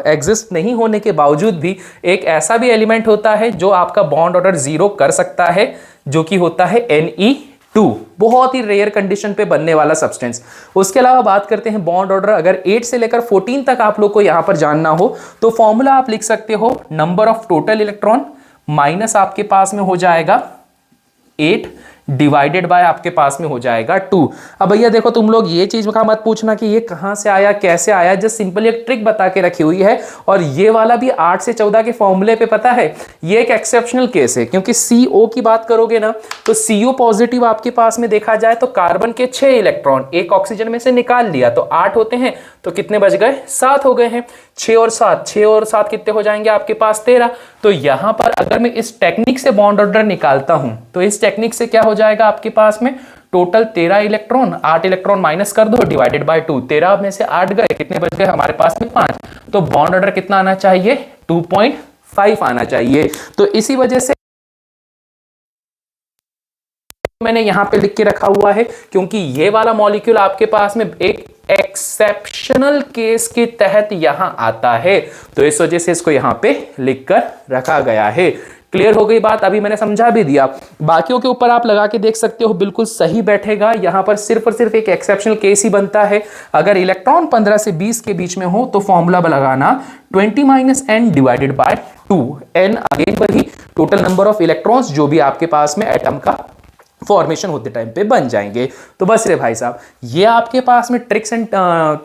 एग्जिस्ट नहीं होने के बावजूद भी एक ऐसा भी एलिमेंट होता है जो आपका बॉन्ड ऑर्डर 0 कर सकता है, जो कि होता है Ne2, बहुत ही रेयर कंडीशन पे बनने वाला सब्सटेंस। उसके अलावा बात करते हैं बॉन्ड ऑर्डर अगर 8 से लेकर 14 तक आप लोग को यहां पर जानना हो तो फॉर्मूला आप लिख सकते हो, number of total electron minus आपके पास में हो जाएगा 8 डिवाइडेड बाय आपके पास में हो जाएगा 2। अब भैया देखो तुम लोग ये चीज का मत पूछना कि ये कहां से आया कैसे आया, जस्ट सिंपली एक ट्रिक बता के रखी हुई है। और ये वाला भी 8 से 14 के फॉर्मूले पे पता है ये एक एक्सेप्शनल केस है, क्योंकि CO की बात करोगे ना तो CO पॉजिटिव आपके पास में देखा जाए तो कार्बन के 6 इलेक्ट्रॉन एक ऑक्सीजन में से निकाल लिया तो 8 होते हैं, तो कितने बच गए 7 हो गए हैं। 6 और 7, 6 और 7 कितने हो जाएंगे आपके पास 13। तो यहां पर अगर मैं इस टेक्निक से बॉन्ड ऑर्डर निकालता हूं तो इस टेक्निक से क्या हो जाएगा आपके पास में टोटल 13 इलेक्ट्रॉन, 8 इलेक्ट्रॉन माइनस कर दो डिवाइडेड बाय 2, 13 में से 8 गए, कितने बच गए हमारे पास में 5। तो बॉन्ड ऑर्डर कितना आना चाहिए 2.5 आना चाहिए। तो इसी वजह से मैंने यहां पे लिख के रखा हुआ है, क्योंकि ये वाला मॉलिक्यूल आपके पास में एक एक्सेप्शनल केस के तहत यहां आता है, तो इस वजह से इसको यहां पे लिखकर रखा गया है। क्लियर हो गई बात, अभी मैंने समझा भी दिया। बाकियों के ऊपर आप लगा के देख सकते हो, बिल्कुल सही बैठेगा। यहां पर सिर्फ और सिर्फ एक एक्सेप्शनल केस ही बनता है। अगर इलेक्ट्रॉन 15 से 20 के बीच में हो तो फॉर्मूला लगाना 20 - n divided by 2, n again वही टोटल नंबर ऑफ इलेक्ट्रॉन्स जो भी आपके पास में एटम का फॉर्मेशन होते टाइम पे बन जाएंगे। तो बस रे भाई साहब, ये आपके पास में ट्रिक्स एंड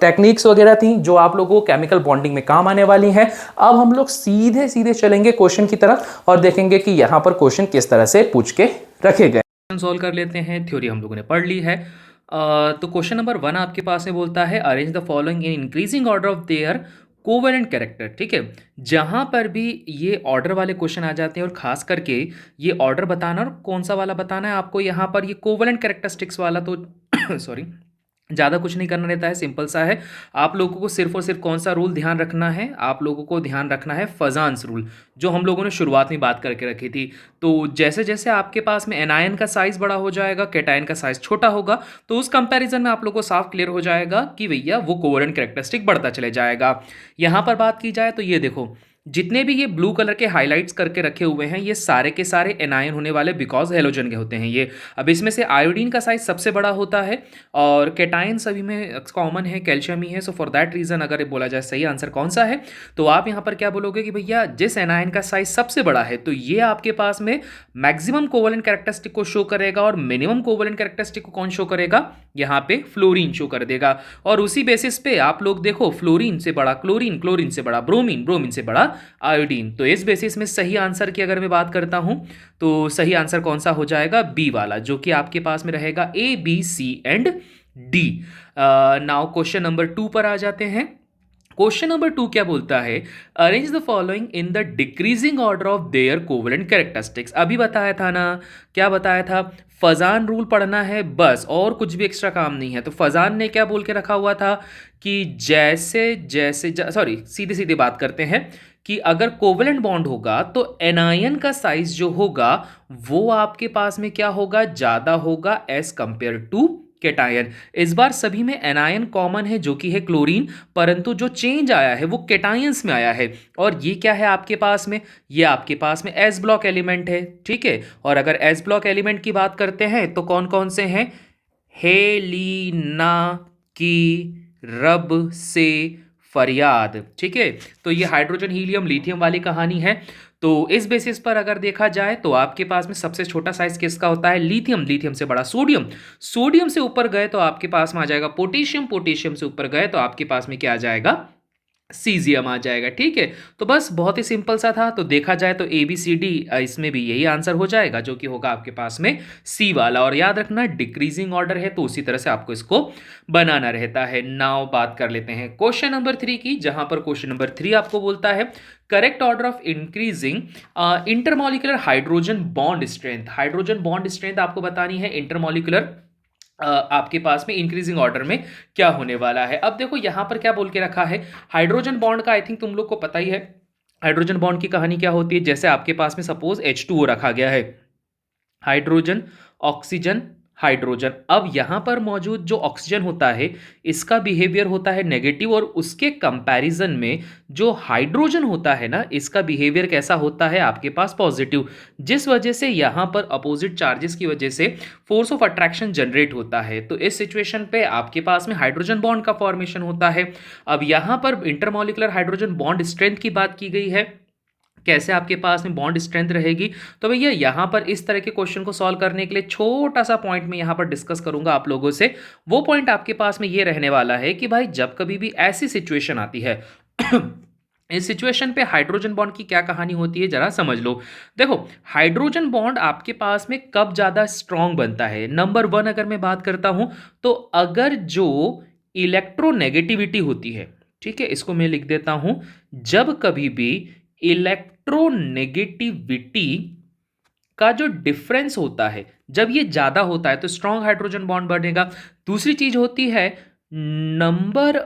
टेक्निक्स वगैरह थी जो आप लोगों को केमिकल बॉन्डिंग में काम आने वाली हैं। अब हम लोग सीधे सीधे चलेंगे क्वेश्चन की तरफ और देखेंगे कि यहां पर क्वेश्चन किस तरह से पूछ के रखे गए। सॉल्व कर लेते हैं। थ्योरी हम लोगों ने पढ़ ली है। तो क्वेश्चन नंबर 1 आपके पास में बोलता है arrange the following in increasing order of their covalent character. ठीक है, जहां पर भी ये ऑर्डर वाले क्वेश्चन आ जाते हैं और खास करके ये ऑर्डर बताना और कौन सा वाला बताना है आपको, यहाँ पर ये कोवेलेंट कैरेक्टरिस्टिक्स वाला तो सॉरी ज़्यादा कुछ नहीं करना रहता है, सिंपल सा है। आप लोगों को सिर्फ और सिर्फ कौन सा रूल ध्यान रखना है, आप लोगों को ध्यान रखना है फजान्स रूल, जो हम लोगों ने शुरुआत में बात करके रखी थी। तो जैसे जैसे आपके पास में एनायन का साइज बड़ा हो जाएगा, कैटायन का साइज छोटा होगा, तो उस कंपैरिजन में आप लोगों को साफ क्लियर हो जाएगा कि भैया वो कोवेलेंट कैरेक्टरिस्टिक बढ़ता चले जाएगा। यहाँ पर बात की जाए तो ये देखो, जितने भी ये ब्लू कलर के हाइलाइट्स करके रखे हुए हैं ये सारे के सारे एनायन होने वाले बिकॉज हेलोजन के होते हैं ये। अब इसमें से आयोडीन का साइज सबसे बड़ा होता है और कैटायन सभी में कॉमन है, कैल्शियम ही है। सो फॉर दैट रीजन अगर बोला जाए सही आंसर कौन सा है, तो आप यहाँ पर क्या बोलोगे कि भैया जिस एनायन का साइज सबसे बड़ा है तो ये आपके पास में मैक्सिमम कोवेलेंट कैरेक्टरिस्टिक को शो करेगा और मिनिमम कोवेलेंट कैरेक्टरिस्टिक को कौन शो करेगा, यहाँ पे फ्लोरीन शो कर देगा। और उसी बेसिस पे आप लोग देखो, फ्लोरीन से बड़ा क्लोरीन, क्लोरीन से बड़ा ब्रोमीन, ब्रोमीन से बड़ा आयोडीन। तो इस बेसिस में सही आंसर की अगर मैं बात करता हूं तो सही आंसर कौन सा हो जाएगा, बी वाला, जो कि आपके पास में रहेगा A B C and D. Now question number 2 पर आ जाते हैं। क्वेश्चन नंबर 2 क्या बोलता है, arrange the following in the decreasing order of their covalent characteristics. अभी बताया था ना, क्या बताया था, फजान रूल पढ़ना है बस, और कुछ भी एक्स्ट्रा काम नहीं है। तो फजान ने क्या बोल के रखा हुआ था कि जैसे जैसे सॉरी सीधे सीधे बात करते हैं कि अगर कोवेलेंट बॉन्ड होगा तो एनायन का साइज जो होगा वो आपके पास में क्या होगा, ज्यादा होगा एज कंपेयर टू कैटायन। इस बार सभी में एनायन कॉमन है जो कि है क्लोरीन, परंतु जो चेंज आया है वो कैटायंस में आया है। और ये क्या है आपके पास में, ये आपके पास में एस ब्लॉक एलिमेंट है। ठीक है, और अगर एस ब्लॉक एलिमेंट की बात करते हैं तो कौन कौन से हैं, हेलीना की रब से फरियाद। ठीक है, तो ये हाइड्रोजन हीलियम लिथियम वाली कहानी है। तो इस बेसिस पर अगर देखा जाए तो आपके पास में सबसे छोटा साइज किसका होता है, लिथियम, लिथियम से बड़ा सोडियम, सोडियम से ऊपर गए तो आपके पास में आ जाएगा पोटेशियम, पोटेशियम से ऊपर गए तो आपके पास में क्या आ जाएगा, सीजियम आ जाएगा। ठीक है, तो बस बहुत ही सिंपल सा था। तो देखा जाए तो ए बी सी डी इसमें भी यही आंसर हो जाएगा जो कि होगा आपके पास में सी वाला। और याद रखना डिक्रीजिंग ऑर्डर है तो उसी तरह से आपको इसको बनाना रहता है। नाउ बात कर लेते हैं क्वेश्चन नंबर 3 की, जहां पर क्वेश्चन नंबर 3 आपको बोलता है correct order of increasing intermolecular hydrogen bond strength. Hydrogen bond strength आपको बतानी है इंटरमॉलिक्यूलर आपके पास में इंक्रीजिंग ऑर्डर में क्या होने वाला है। अब देखो यहां पर क्या बोल के रखा है, हाइड्रोजन बॉन्ड का आई थिंक तुम लोग को पता ही है। हाइड्रोजन बॉन्ड की कहानी क्या होती है, जैसे आपके पास में सपोज H2O रखा गया है, हाइड्रोजन ऑक्सीजन हाइड्रोजन। अब यहां पर मौजूद जो ऑक्सीजन होता है इसका बिहेवियर होता है नेगेटिव, और उसके कंपैरिजन में जो हाइड्रोजन होता है ना इसका बिहेवियर कैसा होता है आपके पास पॉजिटिव, जिस वजह से यहां पर अपोजिट चार्जेस की वजह से फोर्स ऑफ अट्रैक्शन जनरेट होता है। तो इस सिचुएशन पे आपके पास में हाइड्रोजन बॉन्ड का फॉर्मेशन होता है। अब यहां पर इंटरमॉलिक्यूलर हाइड्रोजन बॉन्ड स्ट्रेंथ की बात की गई है, कैसे आपके पास में बॉन्ड स्ट्रेंथ रहेगी। तो भैया यहाँ पर इस तरह के क्वेश्चन को सॉल्व करने के लिए छोटा सा पॉइंट में यहाँ पर डिस्कस करूंगा आप लोगों से। वो पॉइंट आपके पास में ये रहने वाला है कि भाई जब कभी भी ऐसी सिचुएशन आती है इस सिचुएशन पे हाइड्रोजन बॉन्ड की क्या कहानी होती है जरा समझ लो। देखो हाइड्रोजन बॉन्ड आपके पास में कब ज्यादा स्ट्रांग बनता है, नंबर 1 अगर मैं बात करता हूं तो अगर जो इलेक्ट्रोनेगेटिविटी होती है, ठीक है, इसको मैं लिख देता हूं, जब कभी भी इलेक्ट्रोनेगेटिविटी का जो डिफरेंस होता है जब ये ज्यादा होता है तो स्ट्रॉन्ग हाइड्रोजन बॉन्ड बनेगा। दूसरी चीज होती है नंबर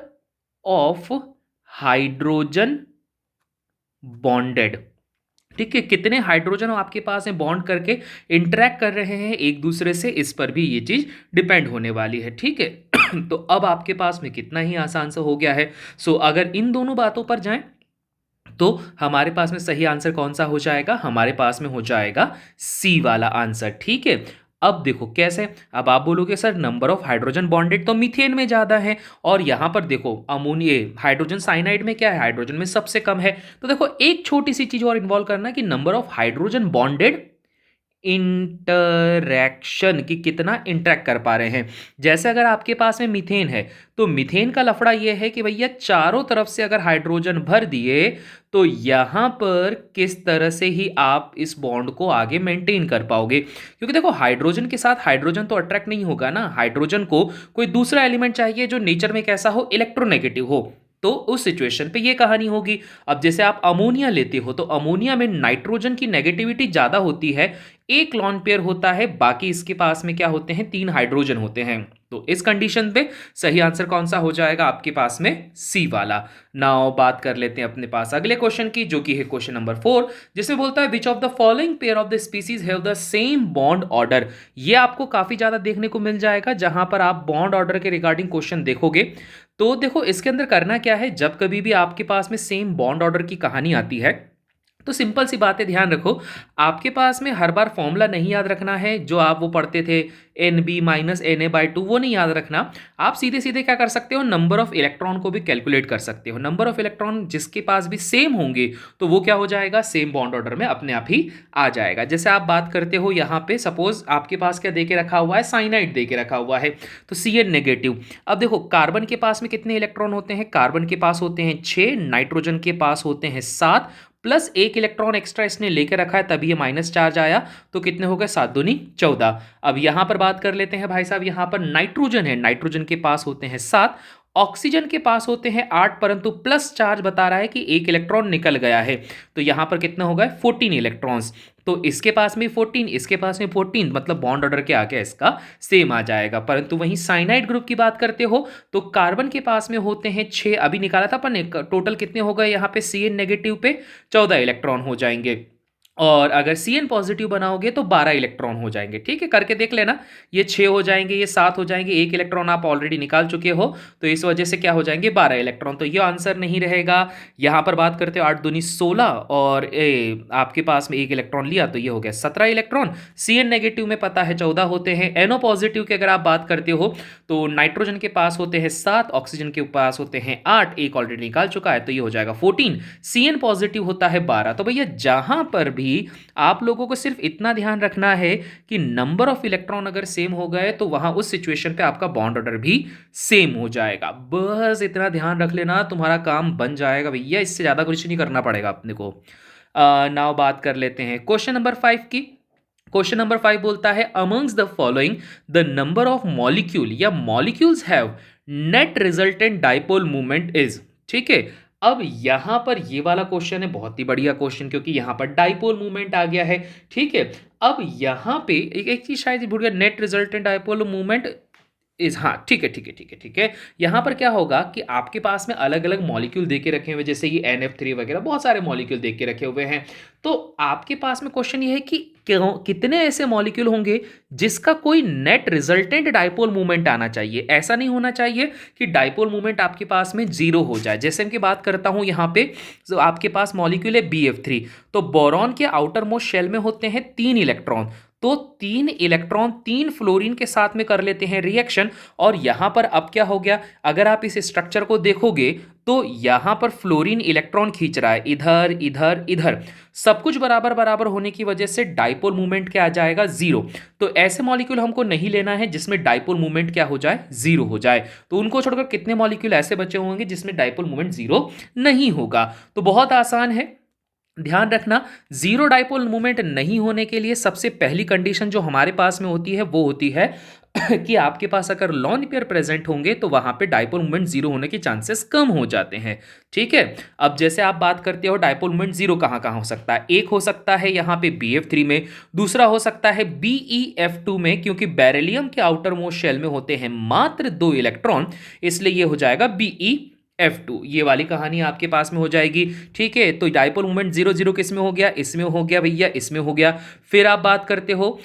ऑफ हाइड्रोजन बॉन्डेड। ठीक है, कितने हाइड्रोजन आपके पास है बॉन्ड करके इंटरेक्ट कर रहे हैं एक दूसरे से, इस पर भी ये चीज डिपेंड होने वाली है। ठीक है तो अब आपके पास में कितना ही आसान सा हो गया है। सो अगर इन दोनों बातों पर जाएं तो हमारे पास में सही आंसर कौन सा हो जाएगा, हमारे पास में हो जाएगा सी वाला आंसर। ठीक है, अब देखो कैसे, अब आप बोलोगे sir number of hydrogen bonded तो मीथेन में ज्यादा है, और यहां पर देखो अमोनिया हाइड्रोजन साइनाइड में क्या है, हाइड्रोजन में सबसे कम है। तो देखो एक छोटी सी चीज और इन्वॉल्व करना कि number of hydrogen bonded interaction की कितना इंटरेक्ट कर पा रहे हैं। जैसे अगर आपके पास में मीथेन है तो मीथेन का लफड़ा यह है कि भैया चारों तरफ से अगर हाइड्रोजन भर दिए तो यहां पर किस तरह से ही आप इस बॉन्ड को आगे मेंटेन कर पाओगे, क्योंकि देखो हाइड्रोजन के साथ हाइड्रोजन तो अट्रैक्ट नहीं होगा ना, हाइड्रोजन को कोई दूसरा एलिमेंट चाहिए जो नेचर में कैसा हो, इलेक्ट्रोनेगेटिव हो। तो उस सिचुएशन पे ये कहानी होगी। अब जैसे आप अमोनिया लेते हो तो अमोनिया में नाइट्रोजन की नेगेटिविटी ज्यादा होती है, एक लॉन पेयर होता है, बाकी इसके पास में क्या होते हैं, 3 हाइड्रोजन होते हैं। तो इस कंडीशन पे सही आंसर कौन सा हो जाएगा आपके पास में, सी वाला। नाउ बात कर लेते हैं अपने पास अगले क्वेश्चन की, जो कि है क्वेश्चन नंबर 4, जिसमें बोलता है विच of the following pair of the species have the same bond order. ये आपको काफी ज्यादा देखने को मिल जाएगा जहां पर आप बॉन्ड ऑर्डर के रिगार्डिंग क्वेश्चन देखोगे। तो देखो इसके अंदर करना क्या है, जब कभी भी आपके पास में सेम बॉन्ड ऑर्डर की कहानी आती है तो सिंपल सी बात है, ध्यान रखो आपके पास में हर बार फॉर्मूला नहीं याद रखना है जो आप वो पढ़ते थे NB माइनस NA/2, वो नहीं याद रखना। आप सीधे सीधे क्या कर सकते हो, नंबर ऑफ इलेक्ट्रॉन को भी कैलकुलेट कर सकते हो। नंबर ऑफ इलेक्ट्रॉन जिसके पास भी सेम होंगे तो वो क्या हो जाएगा, सेम बॉन्ड ऑर्डर में अपने आप ही आ जाएगा। जैसे आप बात करते हो यहाँ पे सपोज आपके पास क्या दे के रखा हुआ है, साइनाइड दे के रखा हुआ है, तो Cn नेगेटिव। अब देखो कार्बन के पास में कितने इलेक्ट्रॉन होते हैं, कार्बन के पास होते हैं 6, नाइट्रोजन के पास होते हैं 7, प्लस 1 इलेक्ट्रॉन एक्स्ट्रा इसने लेकर रखा है तभी ये माइनस चार्ज आया, तो कितने हो गए 7 दूनी 14। अब यहां पर बात कर लेते हैं भाई साहब, यहां पर नाइट्रोजन है, नाइट्रोजन के पास होते हैं 7, ऑक्सीजन के पास होते हैं 8, परंतु प्लस चार्ज बता रहा है कि 1 इलेक्ट्रॉन निकल गया है, तो यहां पर कितने हो गए 14 इलेक्ट्रॉन्स। तो इसके पास में 14, इसके पास में 14, मतलब बॉन्ड ऑर्डर के आगे इसका सेम आ जाएगा। परंतु वहीं साइनाइड ग्रुप की बात करते हो तो कार्बन के पास में होते हैं 6, अभी निकाला था अपन ने, टोटल कितने हो गए यहाँ पे Cn नेगेटिव पे 14 इलेक्ट्रॉन हो जाएंगे, और अगर Cn पॉजिटिव बनाओगे तो 12 इलेक्ट्रॉन हो जाएंगे। ठीक है, करके देख लेना, ये 6 हो जाएंगे, ये 7 हो जाएंगे, 1 इलेक्ट्रॉन आप ऑलरेडी निकाल चुके हो, तो इस वजह से क्या हो जाएंगे 12 इलेक्ट्रॉन, तो ये आंसर नहीं रहेगा। यहां पर बात करते हो 8 दूनी 16, और आपके पास में 1 इलेक्ट्रॉन लिया तो ये हो गया 17 इलेक्ट्रॉन। Cn नेगेटिव में पता है 14 होते हैं। NO पॉजिटिव की अगर आप बात करते हो तो नाइट्रोजन के पास होते हैं 7, ऑक्सीजन के पास होते हैं 8, एक ऑलरेडी निकाल चुका है तो ये हो जाएगा 14। Cn पॉजिटिव होता है 12। तो भैया जहां पर भी आप लोगों को सिर्फ इतना ध्यान रखना है कि नंबर ऑफ इलेक्ट्रॉन अगर सेम हो गए तो वहां उस सिचुएशन पे आपका बॉन्ड ऑर्डर भी सेम हो जाएगा। बस इतना ध्यान रख लेना, तुम्हारा काम बन जाएगा भैया, इससे ज्यादा कुछ नहीं करना पड़ेगा अपने को। नाउ बात कर लेते हैं क्वेश्चन नंबर 5 की। क्वेश्चन नंबर 5 बोलता है amongst the following the number of molecule या molecules have net resultant dipole movement is. ठीक है, अब यहां पर ये वाला क्वेश्चन है बहुत ही बढ़िया क्वेश्चन, क्योंकि यहां पर डाइपोल मूवमेंट आ गया है। ठीक है, अब यहां पे एक चीज शायद भूल गया, net resultant dipole movement is, हाँ ठीक है ठीक है ठीक है ठीक है। यहां पर क्या होगा कि आपके पास में अलग अलग मॉलिक्यूल दे के रखे हुए, जैसे ये NF3 वगैरह बहुत सारे मॉलिक्यूल दे के रखे हुए हैं, तो आपके पास में क्वेश्चन ये है कि कितने ऐसे मॉलिक्यूल होंगे जिसका कोई नेट रिजल्टेंट डाइपोल मूवमेंट आना चाहिए। ऐसा नहीं होना चाहिए कि डाइपोल मूवमेंट आपके पास में 0 हो जाए। जैसे मैं बात करता हूं यहां पे, तो आपके पास मॉलिक्यूल है BF3, तो बोरॉन के आउटर मोस्ट शेल में होते हैं 3 इलेक्ट्रॉन, तो 3 इलेक्ट्रॉन 3 फ्लोरीन के साथ में कर लेते हैं रिएक्शन, और यहां पर अब क्या हो गया, अगर आप इस स्ट्रक्चर को देखोगे तो यहां पर फ्लोरीन इलेक्ट्रॉन खींच रहा है इधर इधर इधर, सब कुछ बराबर बराबर होने की वजह से डाइपोल मूवमेंट क्या आ जाएगा 0। तो ऐसे मॉलिक्यूल हमको नहीं लेना है जिसमें डाइपोल मूवमेंट क्या हो जाए 0 हो जाए। तो उनको छोड़कर कितने मॉलिक्यूल ऐसे बचे होंगे जिसमें डाइपोल मूवमेंट 0 नहीं होगा। तो बहुत आसान है, ध्यान रखना, जीरो डाइपोल मूवमेंट नहीं होने के लिए सबसे पहली कंडीशन जो हमारे पास में होती है वो होती है कि आपके पास अगर लॉन पेयर प्रेजेंट होंगे तो वहां पे डाइपोल मूवमेंट जीरो होने के चांसेस कम हो जाते हैं। ठीक है, अब जैसे आप बात करते हो डाइपोल मूवमेंट जीरो कहां कहां हो सकता है, एक हो सकता है यहां पे BF3 में, दूसरा हो सकता है BeF2 में, क्योंकि बेरिलियम के आउटर मोस्ट शेल में होते हैं मात्र 2 इलेक्ट्रॉन, इसलिए ये हो जाएगा BeF2। ये वाली कहानी आपके पास में हो जाएगी। ठीक है, तो डाइपोल मूवमेंट जीरो जीरो किस में हो गया, इसमें हो गया भैया, इसमें हो गया। फिर आप बात करते हो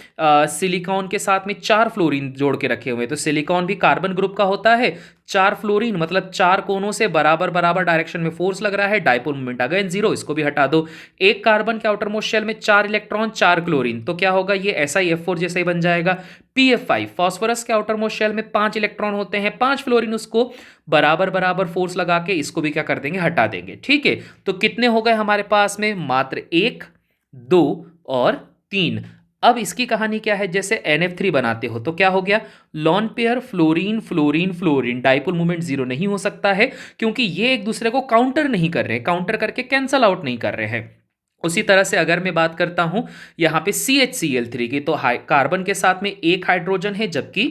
सिलिकॉन के साथ में 4 फ्लोरीन जोड़ के रखे हुए, तो सिलिकॉन भी कार्बन ग्रुप का होता है, 4 फ्लोरीन मतलब 4 कोनों से बराबर बराबर डायरेक्शन में फोर्स लग रहा है, डाइपोल मूवमेंट अगेन जीरो, इसको भी हटा दो। एक कार्बन के आउटर मोस्ट शेल में 4 इलेक्ट्रॉन 4 क्लोरीन, तो क्या होगा, ये SiF4 जैसा ही बन जाएगा। PF5 फॉस्फोरस के आउटर मोस्ट शेल में 5 इलेक्ट्रॉन होते हैं, 5 फ्लोरीन, उसको बराबर बराबर फोर्स लगा के इसको भी क्या कर देंगे, हटा देंगे। ठीक है, तो कितने हो गए हमारे पास में, मात्र 1, 2 और 3। अब इसकी कहानी क्या है, जैसे NF3 बनाते हो तो क्या हो गया, lone pair fluorine fluorine fluorine, dipole movement zero नहीं हो सकता है क्योंकि ये एक दूसरे को काउंटर नहीं कर रहे हैं, काउंटर करके कैंसल आउट नहीं कर रहे हैं। उसी तरह से अगर मैं बात करता हूं यहां पे CHCl3 की, तो कार्बन के साथ में एक हाइड्रोजन है जबकि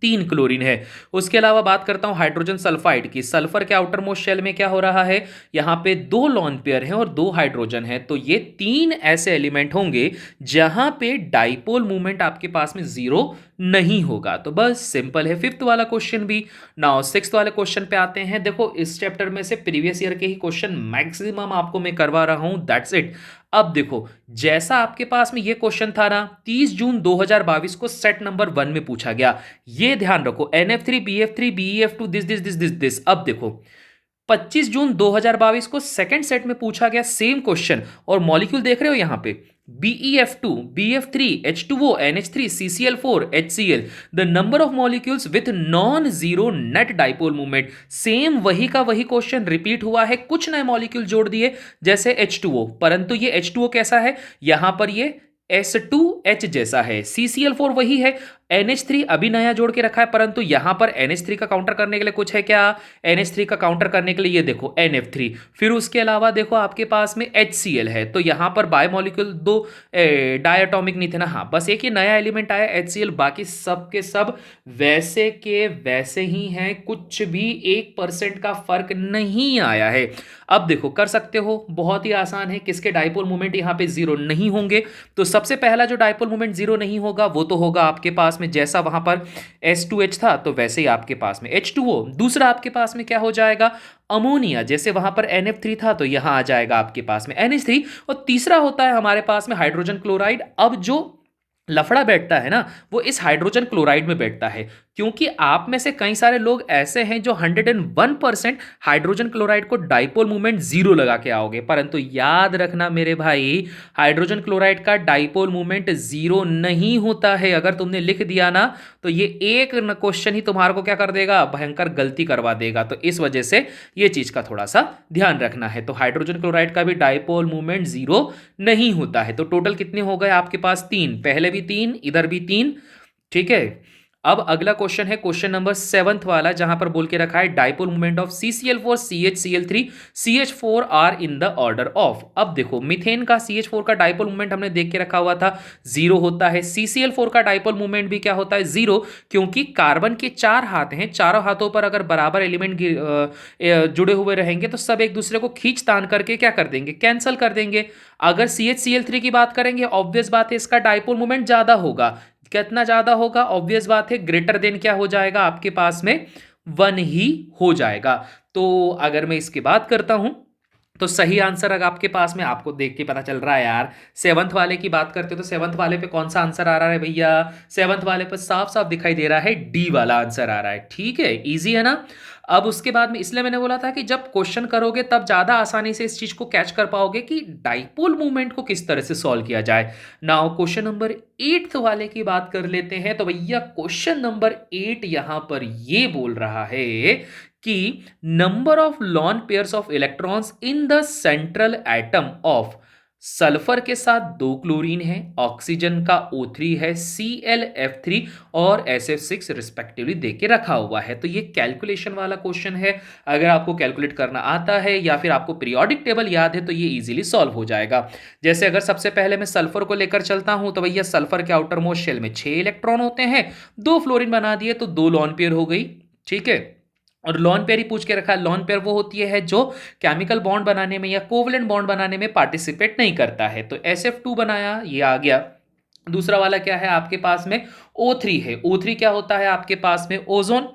3 क्लोरीन है। उसके अलावा बात करता हूं हाइड्रोजन सल्फाइड की, सल्फर के आउटर मोस्ट शेल में क्या हो रहा है, यहां पे 2 लॉन पेयर हैं और 2 हाइड्रोजन है, तो ये 3 ऐसे एलिमेंट होंगे जहां पे डाइपोल मूवमेंट आपके पास में जीरो नहीं होगा। तो बस सिंपल है फिफ्थ वाला क्वेश्चन भी। नाउ सिक्स्थ वाले क्वेश्चन पे आते हैं। देखो इस चैप्टर में से प्रीवियस ईयर के ही क्वेश्चन मैक्सिमम आपको मैं करवा रहा हूं, दैट्स इट। अब देखो जैसा आपके पास में ये क्वेश्चन था ना 30 जून 2022 को सेट नंबर 1 में पूछा गया, ये ध्यान रखो, NF3 BF3 BeF2 दिस। अब देखो 25 जून 2022 को सेकंड सेट में पूछा गया सेम क्वेश्चन, और मॉलिक्यूल देख रहे हो यहां पे BeF2 BF3 H2O NH3 CCl4 HCl, the number of molecules with non zero net dipole movement. Same वही का वही क्वेश्चन रिपीट हुआ है, कुछ नए मॉलिक्यूल जोड़ दिए जैसे H2O, परंतु ये H2O कैसा है, यहां पर ये S2H जैसा है, CCl4 वही है, NH3 अभी नया जोड़ के रखा है, परंतु यहां पर NH3 का काउंटर करने के लिए कुछ है क्या, NH3 का काउंटर करने के लिए ये देखो NF3। फिर उसके अलावा देखो आपके पास में HCl है, तो यहां पर बायोमोलिक्यूल 2 डायटोमिक नहीं थे ना, हाँ बस एक ही नया एलिमेंट आया HCl, बाकी सब के सब वैसे के वैसे ही हैं, कुछ भी 1% का फर्क नहीं आया है। अब देखो कर सकते हो, बहुत ही आसान है, किसके डाइपोल मूवमेंट यहां पे जीरो नहीं होंगे, तो सबसे पहला जो डाइपोल मूवमेंट जीरो नहीं होगा वो तो होगा आपके पास में जैसा वहां पर S2H था तो वैसे ही आपके पास में H2O। दूसरा आपके पास में क्या हो जाएगा, अमोनिया, जैसे वहां पर NF3 था तो यहां आ जाएगा आपके पास में NH3। और तीसरा होता है हमारे पास में हाइड्रोजन क्लोराइड। अब जो लफड़ा बैठता है ना वो इस हाइड्रोजन क्लोराइड में बैठता है, क्योंकि आप में से कई सारे लोग ऐसे हैं जो 101% हाइड्रोजन क्लोराइड को डाइपोल मूवमेंट जीरो लगा के आओगे, परंतु याद रखना मेरे भाई हाइड्रोजन क्लोराइड का डाइपोल मूवमेंट जीरो नहीं होता है। अगर तुमने लिख दिया ना तो ये एक क्वेश्चन ही तुम्हारे को क्या कर देगा, भयंकर गलती करवा देगा, तो इस वजह से ये चीज का थोड़ा सा ध्यान रखना है। तो हाइड्रोजन क्लोराइड का भी डाइपोल मूवमेंट जीरो नहीं होता है। तो टोटल कितने हो गए आपके पास, 3, पहले भी 3 इधर भी 3। ठीक है, अब अगला क्वेश्चन है क्वेश्चन नंबर 7th वाला, जहां पर बोल के रखा है dipole movement of CCl4 CHCl3 CH4 are in the order of. अब देखो मीथेन का CH4 का डाइपोल मूवमेंट हमने देख के रखा हुआ था, जीरो होता है। CCl4 का डाइपोल मूवमेंट भी क्या होता है, जीरो, क्योंकि कार्बन के 4 हाथ हैं, चारों हाथों पर अगर बराबर एलिमेंट जुड़े हुए रहेंगे तो सब एक दूसरे को खींच तान करके क्या कर देंगे, कैंसिल कर देंगे। अगर CHCl3 की बात करेंगे ऑब्वियस बात है इसका डाइपोल मूवमेंट ज्यादा होगा, कितना ज्यादा होगा, ऑब्वियस बात है ग्रेटर देन क्या हो जाएगा आपके पास में 1 ही हो जाएगा। तो अगर मैं इसकी बात करता हूं तो सही आंसर अगर आपके पास में, आपको देख के पता चल रहा है यार, 7th वाले की बात करते हो तो 7th वाले पे कौन सा आंसर आ रहा है भैया, 7th वाले पे साफ साफ दिखाई दे रहा है डी वाला आंसर आ रहा है। ठीक है, इजी है ना। अब उसके बाद में इसलिए मैंने बोला था कि जब क्वेश्चन करोगे तब ज्यादा आसानी से इस चीज को कैच कर पाओगे कि डाइपोल मूवमेंट को किस तरह से सॉल्व किया जाए। नाउ क्वेश्चन नंबर 8th वाले की बात कर लेते हैं। तो भैया क्वेश्चन नंबर 8 यहां पर ये बोल रहा है कि number of lawn pairs of electrons in the central atom of sulphur के साथ 2 क्लोरीन है, ऑक्सीजन का O3 है, ClF3 और SF6 रिस्पेक्टिवली दे के रखा हुआ है। तो ये कैलकुलेशन वाला क्वेश्चन है। अगर आपको कैलकुलेट करना आता है या फिर आपको पीरियोडिक टेबल याद है तो ये इजीली सॉल्व हो जाएगा। जैसे अगर सबसे पहले मैं सल्फर को लेकर चलता हूं तो भैया सल्फर के आउटर मोस्ट शेल में 6 इलेक्ट्रॉन होते हैं, 2 फ्लोरीन बना दिए तो 2 लॉन पेयर हो गई। ठीक है, और लॉन पेयर ही पूछ के रखा है। लॉन पेयर वो होती है जो केमिकल बॉन्ड बनाने में या कोवलेंट बॉन्ड बनाने में पार्टिसिपेट नहीं करता है। तो SF2 बनाया, ये आ गया। दूसरा वाला क्या है आपके पास में, O3 है। O3 क्या होता है आपके पास में, ozone,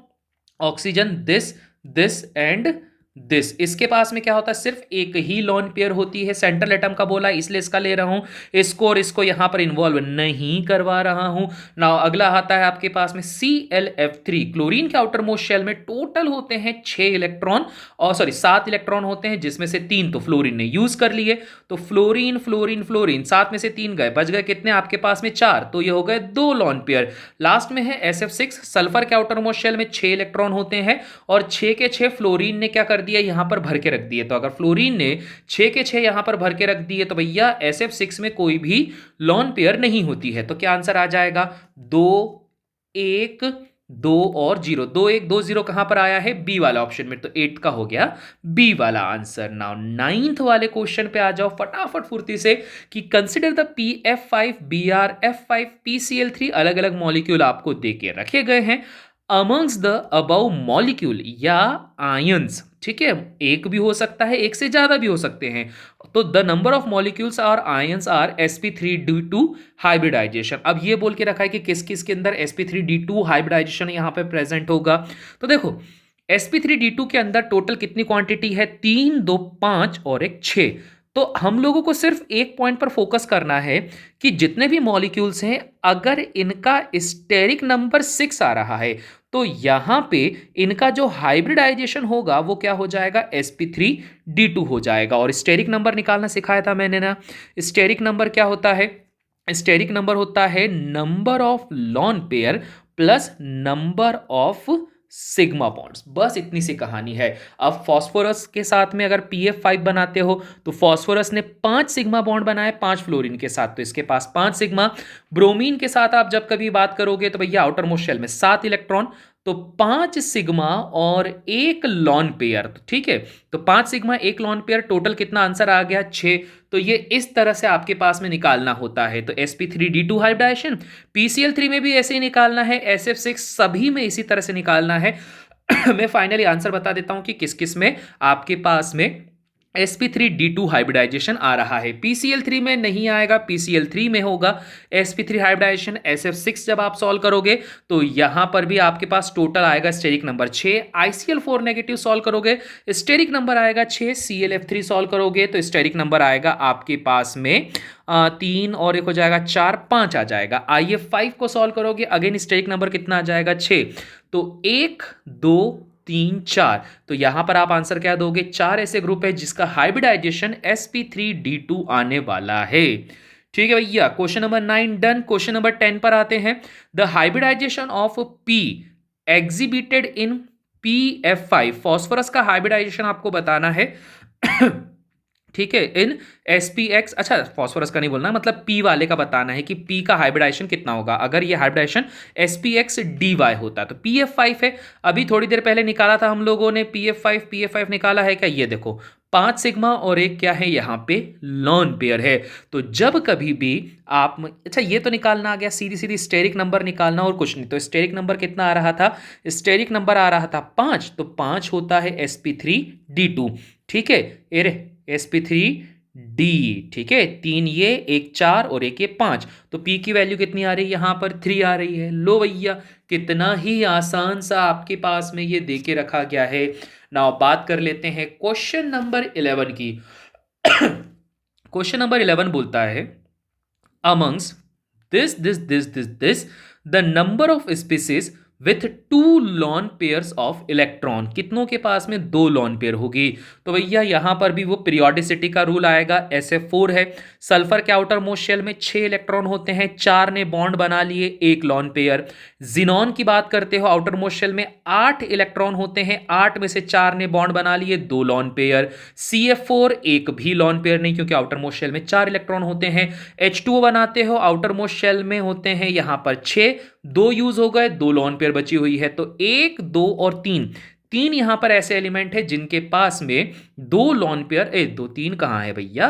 oxygen, this this and this. इसके पास में क्या होता है, सिर्फ एक ही लॉन पेयर होती है। सेंट्रल एटम का बोला इसलिए इसका ले रहा हूं, इसको और इसको यहां पर इन्वॉल्व नहीं करवा रहा हूं ना। अगला आता है आपके पास में ClF3। क्लोरीन के आउटर मोस्ट शेल में टोटल होते हैं 6 इलेक्ट्रॉन, और सॉरी 7 इलेक्ट्रॉन होते हैं, जिसमें से 3 तो फ्लोरीन ने यूज कर लिए। तो फ्लोरीन फ्लोरीन फ्लोरीन 7 में से 3 गए, बच गए कितने आपके पास में 4। तो ये हो गए 2 लॉन पेयर। लास्ट में है SF6। सल्फर के आउटर मोस्ट शेल में 6 इलेक्ट्रॉन होते हैं और 6 के 6 फ्लोरीन ने क्या कर दिया, यहां पर भर के रख दिए। तो अगर फ्लोरीन ने 6 के 6 यहां पर भर के रख दिए तो भैया SF6 में कोई भी लॉन पेयर नहीं होती है। तो क्या आंसर आ जाएगा, 2 1 2 और 0। 2 1 2 0 कहां पर आया है, बी वाला ऑप्शन में। तो 8 का हो गया बी वाला आंसर। नाउ 9th वाले क्वेश्चन पे आ जाओ फटाफट फुर्ती से कि consider the PF5 BrF5 PCl3। अलग अलग मॉलिक्यूल आपको दे के रखे गए हैं अमंग्स द अबव मॉलिक्यूल या आयंस। ठीक है, एक भी हो सकता है, एक से ज्यादा भी हो सकते हैं। तो द नंबर ऑफ मॉलिक्यूल्स और ions are sp3 due to hybridization. अब ये बोल के रखा है कि किस किस के अंदर sp3d2 हाइब्रिडाइजेशन यहां पे प्रेजेंट होगा। तो देखो sp3d2 के अंदर टोटल कितनी क्वांटिटी है, 3 2 5 और एक 6। तो हम लोगों को सिर्फ एक पॉइंट पर फोकस करना है कि जितने भी मॉलिक्यूल्स हैं अगर इनका स्टेरिक नंबर 6 आ रहा है तो यहां पे इनका जो हाइब्रिडाइजेशन होगा वो क्या हो जाएगा, sp3d2 हो जाएगा। और स्टेरिक नंबर निकालना सिखाया था मैंने ना। स्टेरिक नंबर क्या होता है, स्टेरिक नंबर होता है number of lone pair plus number of sigma bonds. बस इतनी सी कहानी है। अब फॉस्फोरस के साथ में अगर PF5 बनाते हो तो फॉस्फोरस ने 5 सिग्मा बॉन्ड बनाए 5 फ्लोरीन के साथ, तो इसके पास 5 सिग्मा। ब्रोमीन के साथ आप जब कभी बात करोगे तो भैया आउटर मोस्ट शेल में 7 इलेक्ट्रॉन, तो 5 सिग्मा और 1 लॉन पेयर। तो ठीक है, तो 5 सिग्मा 1 लॉन पेयर, टोटल कितना आंसर आ गया, 6। तो ये इस तरह से आपके पास में निकालना होता है। तो sp3d2 हाइब्रिडाइजेशन, PCl3 में भी ऐसे ही निकालना है, SF6 सभी में इसी तरह से निकालना है। मैं फाइनली आंसर बता देता हूं कि किस किस में आपके पास में sp3d2 हाइब्रिडाइजेशन आ रहा है। PCl3 में नहीं आएगा, PCl3 में होगा sp3 हाइब्रिडाइजेशन। SF6 जब आप सॉल्व करोगे तो यहां पर भी आपके पास टोटल आएगा steric number 6। ICl4 negative solve करोगे स्टेरिक नंबर आएगा 6। ClF3 सॉल्व करोगे तो स्टेरिक नंबर आएगा आपके पास में 3 और एक हो जाएगा 4, 5 आ जाएगा। IF5 को सॉल्व करोगे अगेन स्टेरिक नंबर कितना आ जाएगा, 6। तो 1 2 3 4, तो यहां पर आप आंसर क्या दोगे, 4 ऐसे ग्रुप है जिसका हाइब्रिडाइजेशन sp3d2 आने वाला है। ठीक है भैया, question number 9 done. Question number 10 पर आते हैं। The hybridization of p exhibited in PF5। Phosphorus का हाइब्रिडाइजेशन आपको बताना है। ठीक है, इन SPX, अच्छा फॉस्फोरस का नहीं बोलना, मतलब P वाले का बताना है कि P का हाइब्रिडाइजेशन कितना होगा। अगर ये हाइब्रिडाइजेशन SPX dy होता तो PF5 है। अभी थोड़ी देर पहले निकाला था हम लोगों ने PF5 निकाला है क्या, ये देखो 5 सिग्मा और एक क्या है यहाँ पे लॉन पेयर है। तो जब कभी भी आप, अच्छा ये तो निकालना आ गया, सीधी सीधी स्टेरिक नंबर निकालना और कुछ नहीं। तो स्टेरिक नंबर कितना आ रहा था, स्टेरिक नंबर आ रहा था 5, तो 5 होता है sp3d2। ठीक है, sp3d। ठीक है, 3 ये, एक 4 और एक ये 5। तो p की वैल्यू कितनी आ रही है, यहां पर 3 आ रही है। लो भैया, कितना ही आसान सा आपके पास में ये दे के रखा गया है। नाउ बात कर लेते हैं क्वेश्चन नंबर 11 की। क्वेश्चन नंबर 11 बोलता है amongst this the number of species with to lawn pairs of electron. कितनों के पास में दो लॉन पेयर होगी? तो भैया यहां पर भी वो पीरियोडिसिटी का रूल आएगा। SF4 है। सल्फर के आउटर मोस्ट शेल में 6 इलेक्ट्रॉन होते हैं, 4 ने बॉन्ड बना लिए, एक लॉन पेयर। जिनॉन की बात करते हो, आउटर मोस्ट शेल में 8 इलेक्ट्रॉन होते हैं, 8 में से 4 ने बॉन्ड बना लिए, दो लॉन पेयर। CF4 एक भी लॉन पेयर नहीं, क्योंकि आउटर मोस्ट शेल में 4 इलेक्ट्रॉन होते हैं। H2O बनाते हो, आउटर मोस्ट शेल में होते हैं यहां पर 6, दो यूज हो गए, दो लॉन पेयर बची हुई है। तो 1, 2 और 3, तीन यहां पर ऐसे एलिमेंट है जिनके पास में दो लॉन पेयर, दो तीन कहां है भैया,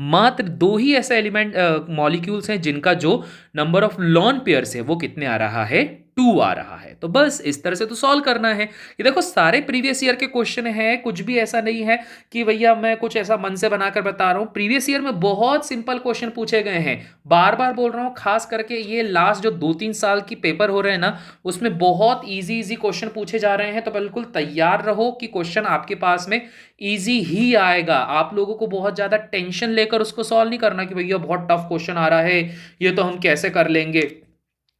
मात्र दो ही ऐसे एलिमेंट मॉलिक्यूल्स हैं जिनका जो नंबर ऑफ लॉन पेयर्स है वो कितने आ रहा है, 2 आ रहा है। तो बस इस तरह से तो सॉल्व करना है। ये देखो सारे प्रीवियस ईयर के क्वेश्चन है, कुछ भी ऐसा नहीं है कि भैया मैं कुछ ऐसा मन से बनाकर बता रहा हूं। प्रीवियस ईयर में बहुत सिंपल क्वेश्चन पूछे गए हैं। बार बार बोल रहा हूं, खास करके ये लास्ट जो 2-3 साल की पेपर हो रहे हैं ना, उसमें बहुत इजी इजी क्वेश्चन पूछे जा रहे हैं। तो बिल्कुल तैयार रहो कि क्वेश्चन आपके पास में इजी ही आएगा। आप लोगों को बहुत ज्यादा टेंशन लेकर उसको सॉल्व नहीं करना कि भैया बहुत टफ क्वेश्चन आ रहा है, ये तो हम कैसे कर लेंगे,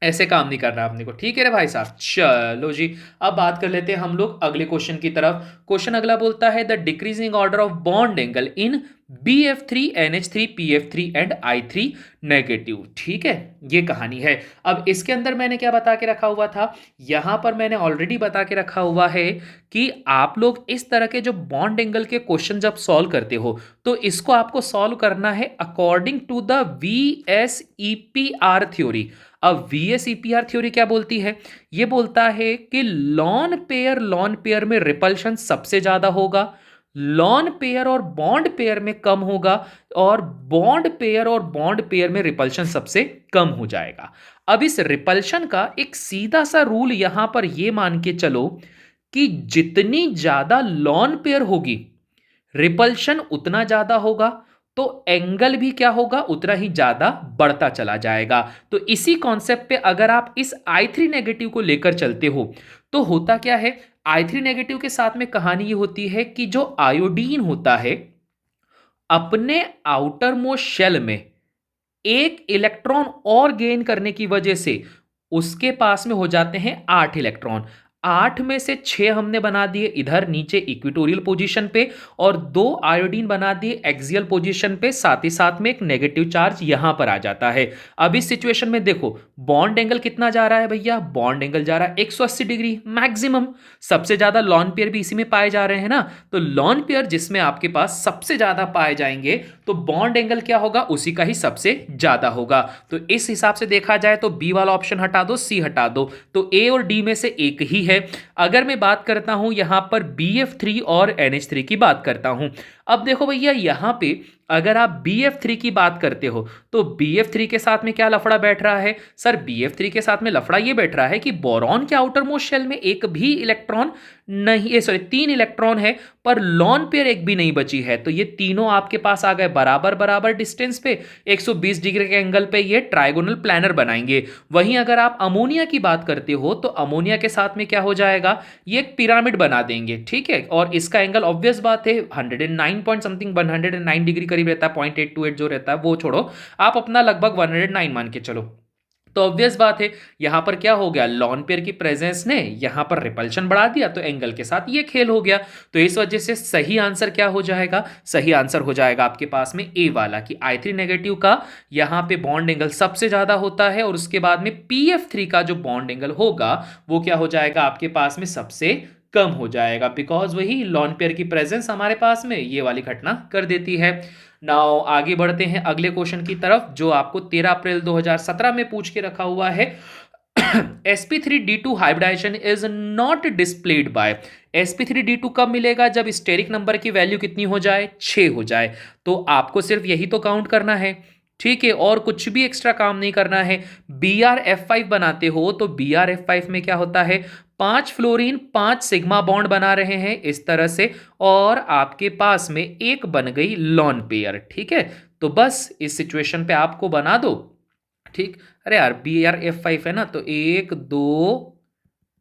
ऐसे काम नहीं करना आपने को। ठीक है रे भाई साहब, चलो जी। अब बात कर लेते हैं हम लोग अगले क्वेश्चन की तरफ। क्वेश्चन अगला बोलता है the decreasing order of bond angle in BF3 NH3 PF3 and I3 negative. ठीक है, ये कहानी है। अब इसके अंदर मैंने क्या बता के रखा हुआ था, यहां पर मैंने ऑलरेडी बता के रखा हुआ है कि आप लोग इस तरह के जो बॉन्ड एंगल के क्वेश्चन जब सॉल्व करते हो तो इसको आपको सॉल्व करना है according to the VSEPR theory. अब VSEPR थ्योरी क्या बोलती है? ये बोलता है कि लॉन पेयर में रिपल्शन सबसे ज्यादा होगा, लॉन पेयर और बॉन्ड पेयर में कम होगा, और बॉन्ड पेयर में रिपल्शन सबसे कम हो जाएगा। अब इस रिपल्शन का एक सीधा सा रूल यहां पर यह मान के चलो कि जितनी ज्यादा लॉन पेयर होगी रिपल्शन उतना ज्यादा होगा, तो एंगल भी क्या होगा, उतना ही ज्यादा बढ़ता चला जाएगा। तो इसी कॉन्सेप्ट पे अगर आप इस I3 नेगेटिव को लेकर चलते हो तो होता क्या है, I3 नेगेटिव के साथ में कहानी ये होती है कि जो आयोडीन होता है अपने आउटर मोस्ट शेल में एक इलेक्ट्रॉन और गेन करने की वजह से उसके पास में हो जाते हैं 8 इलेक्ट्रॉन। 8 में से 6 हमने बना दिए इधर नीचे इक्वेटोरियल पोजीशन पे, और 2 आयोडीन बना दिए एक्सियल पोजीशन पे, साथ ही साथ में एक नेगेटिव चार्ज यहां पर आ जाता है। अब इस सिचुएशन में देखो बॉन्ड एंगल कितना जा रहा है भैया, बॉन्ड एंगल जा रहा है 180 डिग्री मैक्सिमम। सबसे ज्यादा लॉन पेयर भी इसी में पाए जा रहे हैं ना, तो लॉन पेयर जिसमें आपके पास सबसे ज्यादा पाए जाएंगे तो बॉन्ड एंगल क्या होगा, उसी का ही सबसे ज्यादा होगा। तो इस हिसाब से देखा जाए तो बी वाला ऑप्शन हटा दो, सी हटा दो, तो ए और डी में से एक ही है। अगर मैं बात करता हूं यहां पर BF3 और NH3 की बात करता हूं, अब देखो भैया यहां पे अगर आप BF3 की बात करते हो तो BF3 के साथ में क्या लफड़ा बैठ रहा है सर, BF3 के साथ में लफड़ा ये बैठ रहा है कि बोरॉन के आउटर मोस्ट शेल में एक भी इलेक्ट्रॉन नहीं, सॉरी 3 इलेक्ट्रॉन है पर लॉन पेयर एक भी नहीं बची है। तो ये तीनों आपके पास आ गए बराबर बराबर डिस्टेंस पे, 120 डिग्री के एंगल पे ये ट्राइगोनल प्लानर बनाएंगे। वहीं अगर आप अमोनिया की बात करते हो तो अमोनिया के साथ में क्या हो जाएगा, ये एक पिरामिड बना देंगे। ठीक है, और इसका एंगल ऑब्वियस बात है 109 पॉइंट समथिंग 109 डिग्री करीब रहता है, 0.828 जो रहता है वो छोड़ो, आप अपना लगभग 109 मान के चलो। तो ऑब्वियस बात है यहां पर क्या हो गया, लॉन पेयर की प्रेजेंस ने यहां पर रिपल्शन बढ़ा दिया, तो एंगल के साथ ये खेल हो गया। तो इस वजह से सही आंसर क्या हो जाएगा, सही आंसर हो जाएगा आपके पास में ए वाला कि I3 नेगेटिव का यहां पे बॉन्ड एंगल सबसे ज्यादा होता है, और उसके बाद में PF3 का जो बॉन्ड एंगल होगा वो क्या हो जाएगा आपके पास में सबसे कम हो जाएगा, बिकॉज वही लॉन पेयर की प्रेजेंस हमारे पास में ये वाली घटना कर देती है। नाउ आगे बढ़ते हैं अगले क्वेश्चन की तरफ जो आपको 13 अप्रैल 2017 में पूछ के रखा हुआ है। sp3d2 hybridization is not displayed by, sp3d2 कब मिलेगा, जब स्टेरिक नंबर की वैल्यू कितनी हो जाए, 6 हो जाए। तो आपको सिर्फ यही तो काउंट करना है, ठीक है, और कुछ भी एक्स्ट्रा काम नहीं करना है। BrF5 बनाते हो तो BrF5 में क्या होता है, 5 फ्लोरीन 5 सिग्मा बॉन्ड बना रहे हैं इस तरह से, और आपके पास में एक बन गई लॉन पेयर। ठीक है, तो बस इस सिचुएशन पे आपको बना दो। ठीक, अरे यार BrF5 है ना, तो 1 2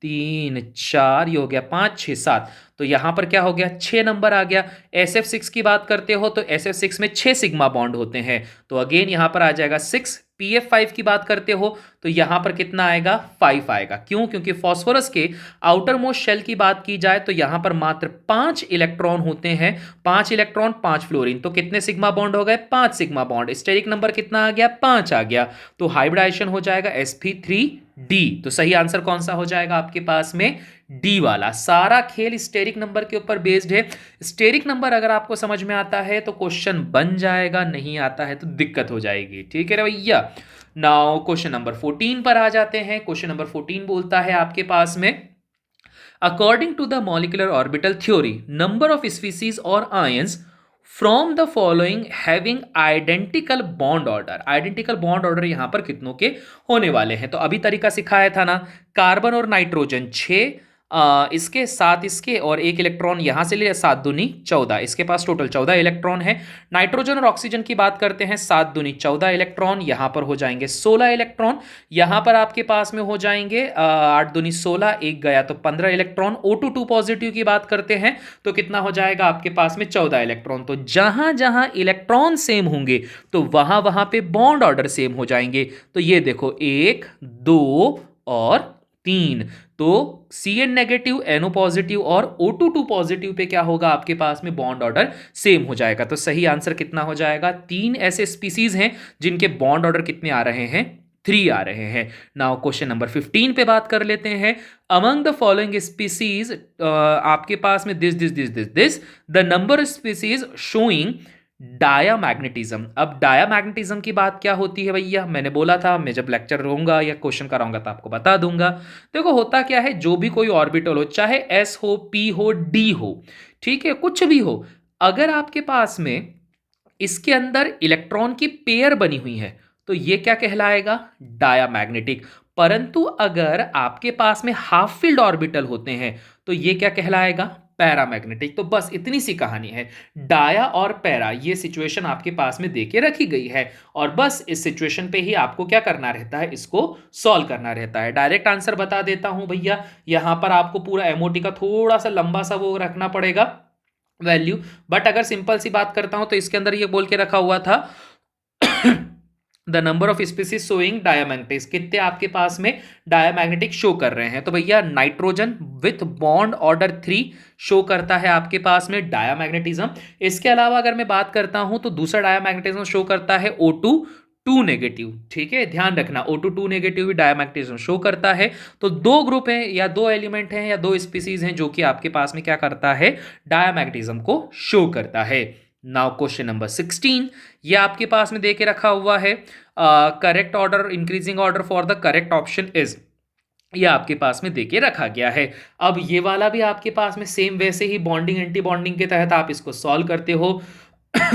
3 4 ये हो गया 5 6 7, तो यहां पर क्या हो गया, 6 नंबर आ गया। SF6 की बात करते हो तो SF6 में 6 सिग्मा बॉन्ड होते हैं, तो अगेन यहां पर आ जाएगा 6। PF5 की बात करते हो तो यहां पर कितना आएगा, 5 आएगा। क्यों? क्योंकि फास्फोरस के आउटर मोस्ट शेल की बात की जाए तो यहां पर मात्र 5 इलेक्ट्रॉन होते हैं, 5 इलेक्ट्रॉन 5 फ्लोरीन, तो कितने सिग्मा बॉन्ड हो गए, 5 सिग्मा बॉन्ड। स्टेरिक नंबर कितना आ गया, 5 आ गया, तो हाइब्रिडाइजेशन हो जाएगा sp3d। तो सही आंसर कौन सा हो जाएगा आपके पास में, डी वाला। सारा खेल स्टेरिक नंबर के ऊपर बेस्ड है। स्टेरिक नंबर अगर आपको समझ में आता है तो क्वेश्चन बन जाएगा, नहीं आता है तो दिक्कत हो जाएगी, ठीक है रे भैया। नाउ क्वेश्चन नंबर 14 पर आ जाते हैं। क्वेश्चन नंबर 14 बोलता है आपके पास में, according to the molecular orbital theory number of species और ions from the following having identical bond order. Identical bond order यहां पर कितनों के होने वाले हैं, तो अभी तरीका सिखाया था ना, कार्बन और नाइट्रोजन 6, इसके साथ इसके और एक इलेक्ट्रॉन यहां से ले, 7 दूनी 14, इसके पास टोटल 14 इलेक्ट्रॉन है। नाइट्रोजन और ऑक्सीजन की बात करते हैं, 7 दूनी 14 इलेक्ट्रॉन, यहां पर हो जाएंगे 16 इलेक्ट्रॉन। यहां पर आपके पास में हो जाएंगे 8 दूनी 16, एक गया तो 15 इलेक्ट्रॉन। O2 पॉजिटिव की बात करते हैं तो कितना हो जाएगा आपके पास में, 14 इलेक्ट्रॉन। तो जहां जहां इलेक्ट्रॉन सेम होंगे तो वहां वहां पे बॉन्ड ऑर्डर सेम हो जाएंगे। तो ये देखो 1 2 और 3, तो Cn नेगेटिव, NO पॉजिटिव और O2 पॉजिटिव पे क्या होगा आपके पास में, बॉन्ड ऑर्डर सेम हो जाएगा। तो सही आंसर कितना हो जाएगा, 3 ऐसे स्पीसीज हैं जिनके बॉन्ड ऑर्डर कितने आ रहे हैं, 3 आ रहे हैं। नाउ क्वेश्चन नंबर 15 पे बात कर लेते हैं। अमंग द फॉलोइंग स्पीसीज, आपके पास में this the number species showing diamagnetism. अब डायामैग्नेटिज्म की बात क्या होती है भैया, मैंने बोला था मैं जब लेक्चर रहूंगा या क्वेश्चन कराऊंगा तो आपको बता दूंगा। देखो होता क्या है, जो भी कोई ऑर्बिटल हो, चाहे S हो, P हो, D हो, ठीक है, कुछ भी हो, अगर आपके पास में इसके अंदर इलेक्ट्रॉन की पेयर बनी हुई है तो ये क्या कहलाएगा, डायामैग्नेटिक। परंतु अगर आपके पास में हाफ फील्ड ऑर्बिटल होते हैं तो ये क्या कहलाएगा, पैरामैग्नेटिक। तो बस इतनी सी कहानी है, डाया और पैरा, ये सिचुएशन आपके पास में देके रखी गई है और बस इस सिचुएशन पे ही आपको क्या करना रहता है, इसको सॉल्व करना रहता है। डायरेक्ट आंसर बता देता हूं भैया, यहां पर आपको पूरा एमओटी का थोड़ा सा लंबा सा वो रखना पड़ेगा वैल्यू, बट अगर सिंपल सी बात करता हूं तो इसके अंदर ये बोल के रखा हुआ था the number of species showing diamagnetics, कितने आपके पास में डायामैग्नेटिक शो कर रहे हैं। तो भैया nitrogen with bond order 3 show करता है आपके पास में डायामैग्नेटिज्म। इसके अलावा अगर मैं बात करता हूं तो दूसरा डायामैग्नेटिज्म शो करता है O2 नेगेटिव, ठीक है, ध्यान रखना O2 नेगेटिव भी डायामैग्नेटिज्म शो करता है। तो 2 ग्रुप हैं या 2 एलिमेंट हैं या 2 स्पीसीज हैं जो कि आपके पास में क्या करता है, डायामैग्नेटिज्म को शो करता है। नाउ क्वेश्चन नंबर 16, ये आपके पास में देके रखा हुआ है, correct order, increasing order for the correct option is, ये आपके पास में देके रखा गया है। अब ये वाला भी आपके पास में सेम वैसे ही बॉन्डिंग एंटी बॉन्डिंग के तहत आप इसको सॉल्व करते हो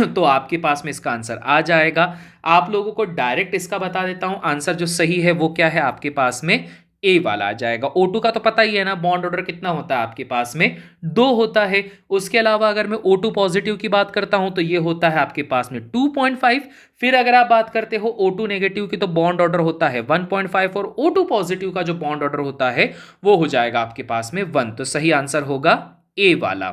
तो आपके पास में इसका आंसर आ जाएगा। आप लोगों को डायरेक्ट इसका बता देता हूं, आंसर जो सही है वो क्या है आपके पास में, ए वाला आ जाएगा। O2 का तो पता ही है ना, बॉन्ड ऑर्डर कितना होता है आपके पास में, 2 होता है। उसके अलावा अगर मैं O2 पॉजिटिव की बात करता हूं तो ये होता है आपके पास में 2.5। फिर अगर आप बात करते हो O2 नेगेटिव की तो बॉन्ड ऑर्डर होता है 1.5 और O2 पॉजिटिव का जो बॉन्ड ऑर्डर होता है वो हो जाएगा आपके पास में 1। तो सही आंसर होगा ए वाला।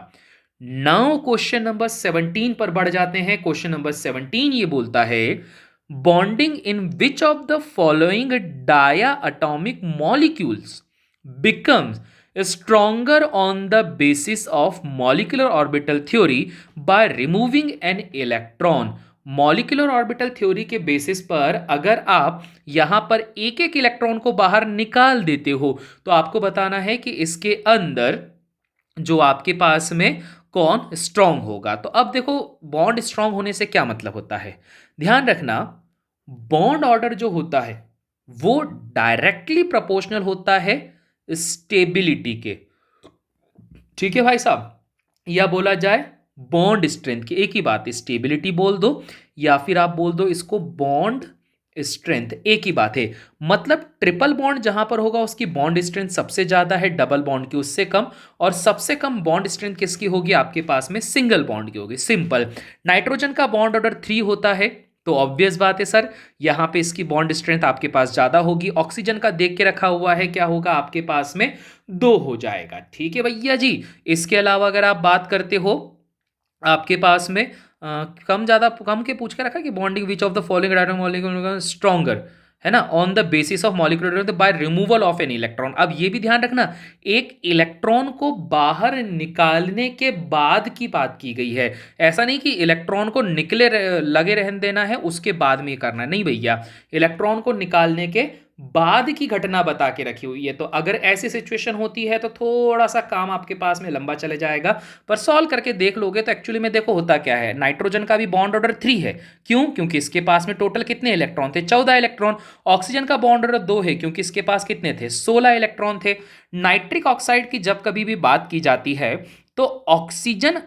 नाउ क्वेश्चन नंबर 17 पर बढ़ जाते हैं। क्वेश्चन नंबर 17 ये बोलता है, bonding in which of the following diatomic molecules becomes stronger on the basis of molecular orbital theory by removing an electron। Molecular orbital theory के बेसिस पर अगर आप यहां पर एक एक इलेक्ट्रॉन को बाहर निकाल देते हो तो आपको बताना है कि इसके अंदर जो आपके पास में कौन स्ट्रांग होगा। तो अब देखो बॉन्ड स्ट्रांग होने से क्या मतलब होता है, ध्यान रखना, बॉन्ड ऑर्डर जो होता है वो डायरेक्टली प्रोपोर्शनल होता है स्टेबिलिटी के, ठीक है भाई साहब, या बोला जाए बॉन्ड स्ट्रेंथ की, एक ही बात, स्टेबिलिटी बोल दो या फिर आप बोल दो इसको बॉन्ड स्ट्रेंथ, एक ही बात है। मतलब ट्रिपल बॉन्ड जहां पर होगा उसकी बॉन्ड स्ट्रेंथ सबसे ज्यादा है, डबल बॉन्ड की उससे कम, और सबसे कम बॉन्ड स्ट्रेंथ किसकी होगी आपके पास में, सिंगल बॉन्ड की होगी। सिंपल, नाइट्रोजन का बॉन्ड ऑर्डर 3 होता है, तो ऑब्वियस बात है सर, यहाँ पे इसकी बॉन्ड स्ट्रेंथ आपके पास ज़्यादा होगी। ऑक्सीजन का देख के रखा हुआ है, क्या होगा आपके पास में 2 हो जाएगा। ठीक है भैया जी। इसके अलावा अगर आप बात करते हो आपके पास में कम ज़्यादा कम के पूछ के रखा कि bonding which of the following atomic molecule stronger, है ना, on the basis of molecular by removal of an electron. अब ये भी ध्यान रखना, एक इलेक्ट्रॉन को बाहर निकालने के बाद की बात की गई है। ऐसा नहीं कि इलेक्ट्रॉन को लगे रहने देना है उसके बाद में ये करना, नहीं भैया, इलेक्ट्रॉन को निकालने के बाद की घटना बता के रखी हुई है। तो अगर ऐसी सिचुएशन होती है तो थोड़ा सा काम आपके पास में लंबा चले जाएगा, पर सॉल्व करके देख लोगे तो एक्चुअली में देखो होता क्या है। नाइट्रोजन का भी बॉन्ड ऑर्डर 3 है, क्यों? क्योंकि इसके पास में टोटल कितने इलेक्ट्रॉन थे? 14 इलेक्ट्रॉन। ऑक्सीजन का बॉन्ड ऑर्डर 2 है, क्योंकि इसके पास कितने थे? 16 इलेक्ट्रॉन थे। नाइट्रिक ऑक्साइड की जब कभी भी बात की जाती है तो ऑक्सीजन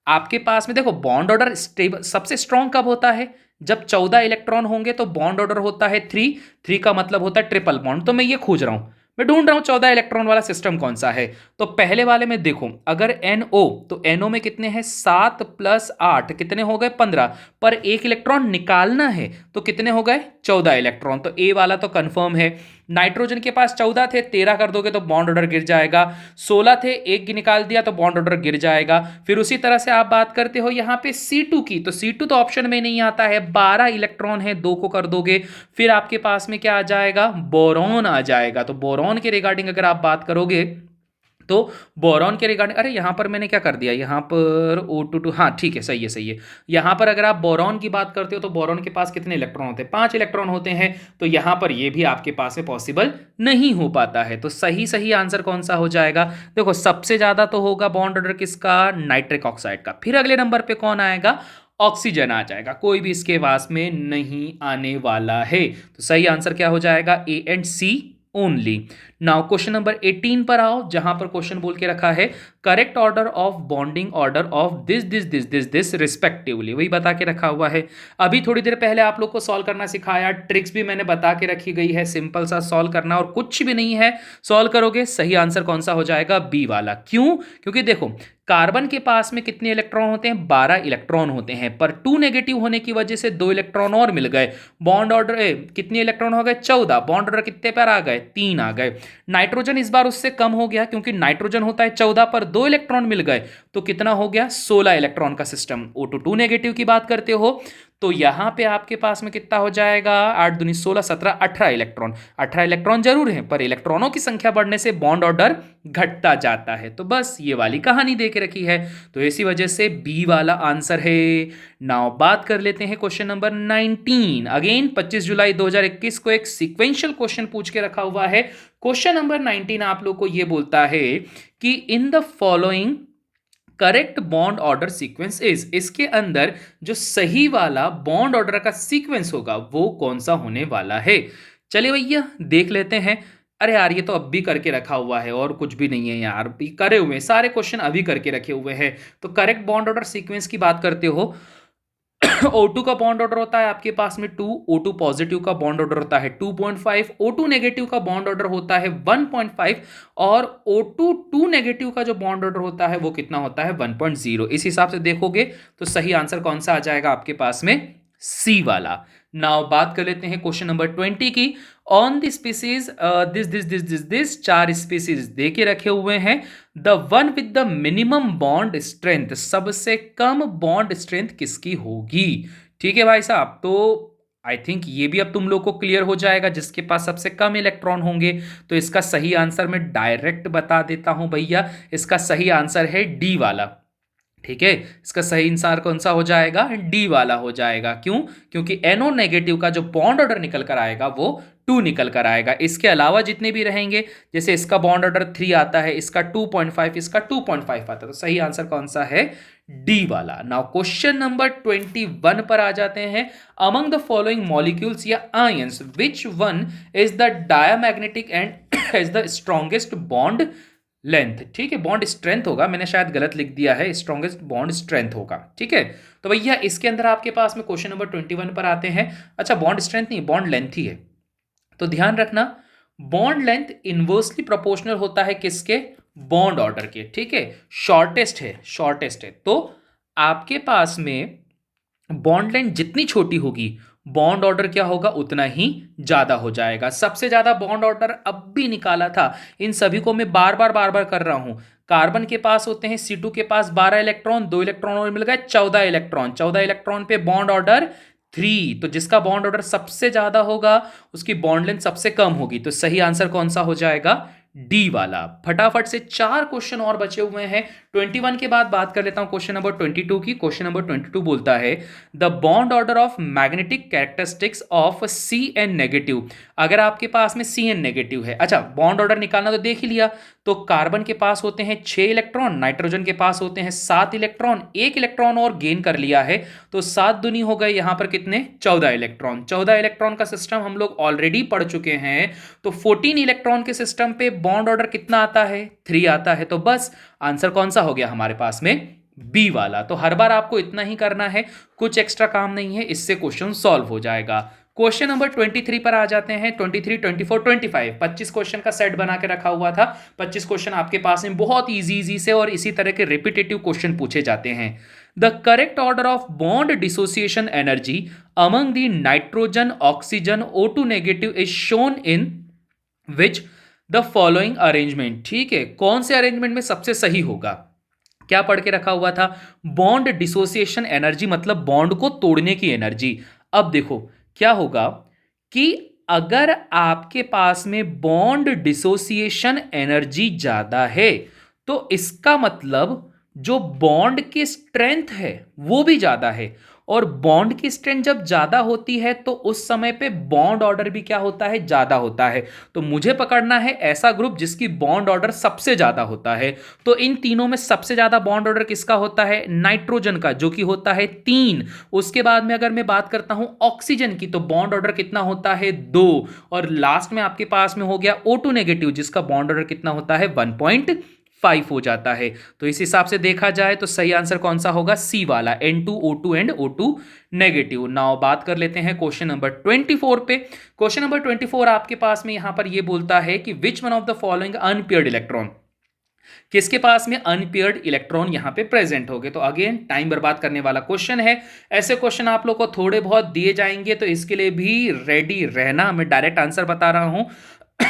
आपके पास में देखो बॉन्ड ऑर्डर स्टेबल सबसे स्ट्रॉन्ग कब होता है? जब 14 इलेक्ट्रॉन होंगे तो बॉन्ड ऑर्डर होता है 3। 3 का मतलब होता है ट्रिपल बॉन्ड। तो मैं ये खोज रहा हूं, मैं ढूंढ रहा हूं 14 इलेक्ट्रॉन वाला सिस्टम कौन सा है। तो पहले वाले में देखो, अगर NO, तो NO में कितने हैं? 7 + 8 कितने हो गए? 15। पर एक इलेक्ट्रॉन निकालना है तो कितने हो गए? 14 इलेक्ट्रॉन। तो ए वाला तो कंफर्म है। नाइट्रोजन के पास 14 थे, 13 कर दोगे तो बॉन्ड ऑर्डर गिर जाएगा। 16 थे, एक निकाल दिया तो बॉन्ड ऑर्डर गिर जाएगा। फिर उसी तरह से आप बात करते हो यहाँ पे C2 की, तो C2 तो ऑप्शन में नहीं आता है। 12 इलेक्ट्रॉन है, 2 को कर दोगे। फिर आपके पास में क्या आ जाएगा? बोरॉन आ जाएगा। तो बोरॉन के रिगार्डिंग अगर आप बात करोगे तो बोरॉन के रिगार्डिंग, अरे यहाँ पर मैंने क्या कर दिया, यहाँ पर O22, हाँ ठीक है, सही है सही है। यहाँ पर अगर आप बोरॉन की बात करते हो तो बोरॉन के पास कितने इलेक्ट्रॉन होते हैं? 5 इलेक्ट्रॉन होते हैं। तो यहाँ पर ये भी आपके पास में पॉसिबल नहीं हो पाता है। तो सही सही आंसर कौन सा हो जाएगा? देखो सबसे ज़्यादा तो होगा बॉन्ड ऑर्डर किसका? नाइट्रिक ऑक्साइड का। फिर अगले नंबर पर कौन आएगा? ऑक्सीजन आ जाएगा। कोई भी इसके पास में नहीं आने वाला है। तो सही आंसर क्या हो जाएगा? A and C only. Now question number 18 पर आओ, जहां पर क्वेश्चन बोल के रखा है correct order of bonding order of this this this this this respectively, वही बता के रखा हुआ है। अभी थोड़ी देर पहले आप लोग को सॉल्व करना सिखाया, ट्रिक्स भी मैंने बता के रखी गई है, सिंपल सा सॉल्व करना और कुछ भी नहीं है। सॉल्व करोगे, सही आंसर कौन सा हो जाएगा? बी वाला। क्यों? क्योंकि देखो कार्बन के पास में कितने इलेक्ट्रॉन होते हैं? 12 इलेक्ट्रॉन होते हैं, पर 2 नेगेटिव होने की वजह से 2 इलेक्ट्रॉन और मिल गए। बॉन्ड ऑर्डर कितने इलेक्ट्रॉन हो गए? 14। बॉन्ड ऑर्डर कितने पर आ गए? 3 आ गए। नाइट्रोजन इस बार उससे कम हो गया, क्योंकि नाइट्रोजन होता है 14 पर 2 इलेक्ट्रॉन मिल गए, तो कितना हो गया? 16 इलेक्ट्रॉन का सिस्टम। O2 नेगेटिव की बात करते हो तो यहां पे आपके पास में कितना हो जाएगा? 8 दूनी 16, 17, 18 इलेक्ट्रॉन। 18 इलेक्ट्रॉन जरूर है, पर इलेक्ट्रॉनों की संख्या बढ़ने से बॉन्ड ऑर्डर घटता जाता है। तो बस ये वाली कहानी दे के रखी है, तो इसी वजह से बी वाला आंसर है। नाउ बात कर लेते हैं क्वेश्चन नंबर 19। अगेन 25 जुलाई 2021 को एक सीक्वेंशियल क्वेश्चन पूछ के रखा हुआ है। क्वेश्चन नंबर 19 आप लोग को ये बोलता है कि in the following correct bond order sequence is, इसके अंदर जो सही वाला बॉन्ड ऑर्डर का सीक्वेंस होगा वो कौन सा होने वाला है। चलिए भैया देख लेते हैं। अरे यार ये तो अब भी करके रखा हुआ है और कुछ भी नहीं है यार, भी करे हुए सारे क्वेश्चन अभी करके रखे हुए हैं। तो करेक्ट बॉन्ड ऑर्डर सीक्वेंस की बात करते हो O2 का बॉन्ड ऑर्डर होता है आपके पास में 2, O2 पॉजिटिव का बॉन्ड ऑर्डर होता है 2.5, O2 नेगेटिव का बॉन्ड ऑर्डर होता है 1.5 और O2 2 नेगेटिव का जो बॉन्ड ऑर्डर होता है वो कितना होता है? 1.0। इस हिसाब से देखोगे तो सही आंसर कौन सा आ जाएगा आपके पास में? सी वाला। नाउ बात कर लेते हैं क्वेश्चन नंबर 20 की। On the species this 4 species दे के रखे हुए हैं। The one with the minimum bond strength, सबसे कम बॉन्ड स्ट्रेंथ किसकी होगी? ठीक है भाई साहब, तो आई थिंक ये भी अब तुम लोग को क्लियर हो जाएगा, जिसके पास सबसे कम इलेक्ट्रॉन होंगे। तो इसका सही आंसर मैं डायरेक्ट बता देता हूं भैया, इसका सही आंसर है डी वाला। ठीक है, इसका सही आंसर कौन सा हो जाएगा? डी वाला हो जाएगा। क्यों? क्योंकि NO नेगेटिव का जो बॉन्ड ऑर्डर निकल कर आएगा वो 2 निकल कर आएगा। इसके अलावा जितने भी रहेंगे, जैसे इसका बॉन्ड ऑर्डर 3 आता है, इसका 2.5, इसका 2.5 आता है, तो सही आंसर कौन सा है? डी वाला। नाउ क्वेश्चन नंबर 21 पर आ जाते हैं। अमंग द फॉलोइंग मॉलिक्यूल्स या ions which one is the diamagnetic and has the strongest bond length? ठीक है, बॉन्ड स्ट्रेंथ होगा, मैंने शायद गलत लिख दिया है, स्ट्रॉन्गेस्ट बॉन्ड स्ट्रेंथ होगा। ठीक है, तो भैया इसके अंदर आपके पास में क्वेश्चन नंबर 21 पर आते हैं। अच्छा बॉन्ड स्ट्रेंथ नहीं, बॉन्ड लेंथ ही है, तो ध्यान रखना बॉन्ड लेंथ इनवर्सली प्रोपोर्शनल होता है किसके? बॉन्ड ऑर्डर के। ठीक है, शॉर्टेस्ट है, शॉर्टेस्ट है। तो आपके पास में बॉन्ड लेंथ जितनी छोटी होगी बॉन्ड ऑर्डर क्या होगा उतना ही ज्यादा हो जाएगा। सबसे ज्यादा बॉन्ड ऑर्डर अब भी निकाला था, इन सभी को मैं बार बार कर रहा हूं। कार्बन के पास होते हैं C2 के पास 12 इलेक्ट्रॉन, 2 इलेक्ट्रॉन और मिल गए 14 इलेक्ट्रॉन, 14 इलेक्ट्रॉन पे बॉन्ड ऑर्डर 3। तो जिसका बॉन्ड ऑर्डर सबसे ज्यादा होगा उसकी बॉन्ड लेंथ सबसे कम होगी। तो सही आंसर कौन सा हो जाएगा? डी वाला। फटाफट से 4 क्वेश्चन और बचे हुए हैं। 21 के बाद बात कर लेता हूं क्वेश्चन नंबर 22 की। क्वेश्चन नंबर 22 बोलता है the bond order of magnetic characteristics of Cn negative. अगर आपके पास में Cn नेगेटिव है, अच्छा बॉन्ड ऑर्डर निकालना तो देख ही लिया। तो कार्बन के पास होते हैं 6 इलेक्ट्रॉन, नाइट्रोजन के पास होते हैं 7 इलेक्ट्रॉन, 1 इलेक्ट्रॉन और गेन कर लिया है। तो 7 दूनी हो गए, यहां पर कितने? 14 इलेक्ट्रॉन। 14 इलेक्ट्रॉन का सिस्टम हम लोग ऑलरेडी पढ़ चुके हैं। तो 14 इलेक्ट्रॉन के सिस्टम पे बॉन्ड ऑर्डर कितना आता है? 3 आता है। तो बस आंसर कौन सा हो गया हमारे पास में? बी वाला। तो हर बार आपको इतना ही करना है, कुछ एक्स्ट्रा काम नहीं है, इससे क्वेश्चन सॉल्व हो जाएगा। क्वेश्चन नंबर 23 पर आ जाते हैं। 23, 24, 25 25 क्वेश्चन का सेट बना के रखा हुआ था। 25 क्वेश्चन आपके पास में बहुत इजी से और इसी तरह के रिपीटेटिव क्वेश्चन पूछे जाते हैं। The correct order of bond dissociation energy among the nitrogen oxygen O2 negative is shown in which the following arrangement. ठीक है, कौन से अरेंजमेंट में सबसे सही होगा? क्या पढ़ के रखा हुआ था? बॉन्ड डिसोसिएशन एनर्जी मतलब बॉन्ड को तोड़ने की एनर्जी। अब देखो क्या होगा कि अगर आपके पास में बॉन्ड डिसोसिएशन एनर्जी ज्यादा है तो इसका मतलब जो बॉन्ड की स्ट्रेंथ है वो भी ज्यादा है। और बॉन्ड की स्ट्रेंथ जब ज्यादा होती है तो उस समय पे बॉन्ड ऑर्डर भी क्या होता है? ज्यादा होता है। तो मुझे पकड़ना है ऐसा ग्रुप जिसकी बॉन्ड ऑर्डर सबसे ज्यादा होता है। तो इन तीनों में सबसे ज्यादा बॉन्ड ऑर्डर किसका होता है? नाइट्रोजन का, जो कि होता है 3। उसके बाद में अगर मैं बात करता हूं ऑक्सीजन की तो बॉन्ड ऑर्डर कितना होता है? 2। और लास्ट में आपके पास में हो गया O2 नेगेटिव जिसका बॉन्ड ऑर्डर कितना होता है? 1.5 हो जाता है। तो इस हिसाब से देखा जाए तो सही आंसर कौन सा होगा? सी वाला, N2O2 and O2 negative. Now बात कर लेते हैं क्वेश्चन नंबर 24 पे। क्वेश्चन नंबर 24 आपके पास में यहां पर यह बोलता है कि which one of the following unpaired electron, किसके पास में अनपेयर्ड इलेक्ट्रॉन यहां पे प्रेजेंट होंगे। तो अगेन टाइम बर्बाद करने वाला क्वेश्चन है। ऐसे क्वेश्चन आप लोग को थोड़े बहुत दिए जाएंगे तो इसके लिए भी रेडी रहना। मैं डायरेक्ट आंसर बता रहा हूं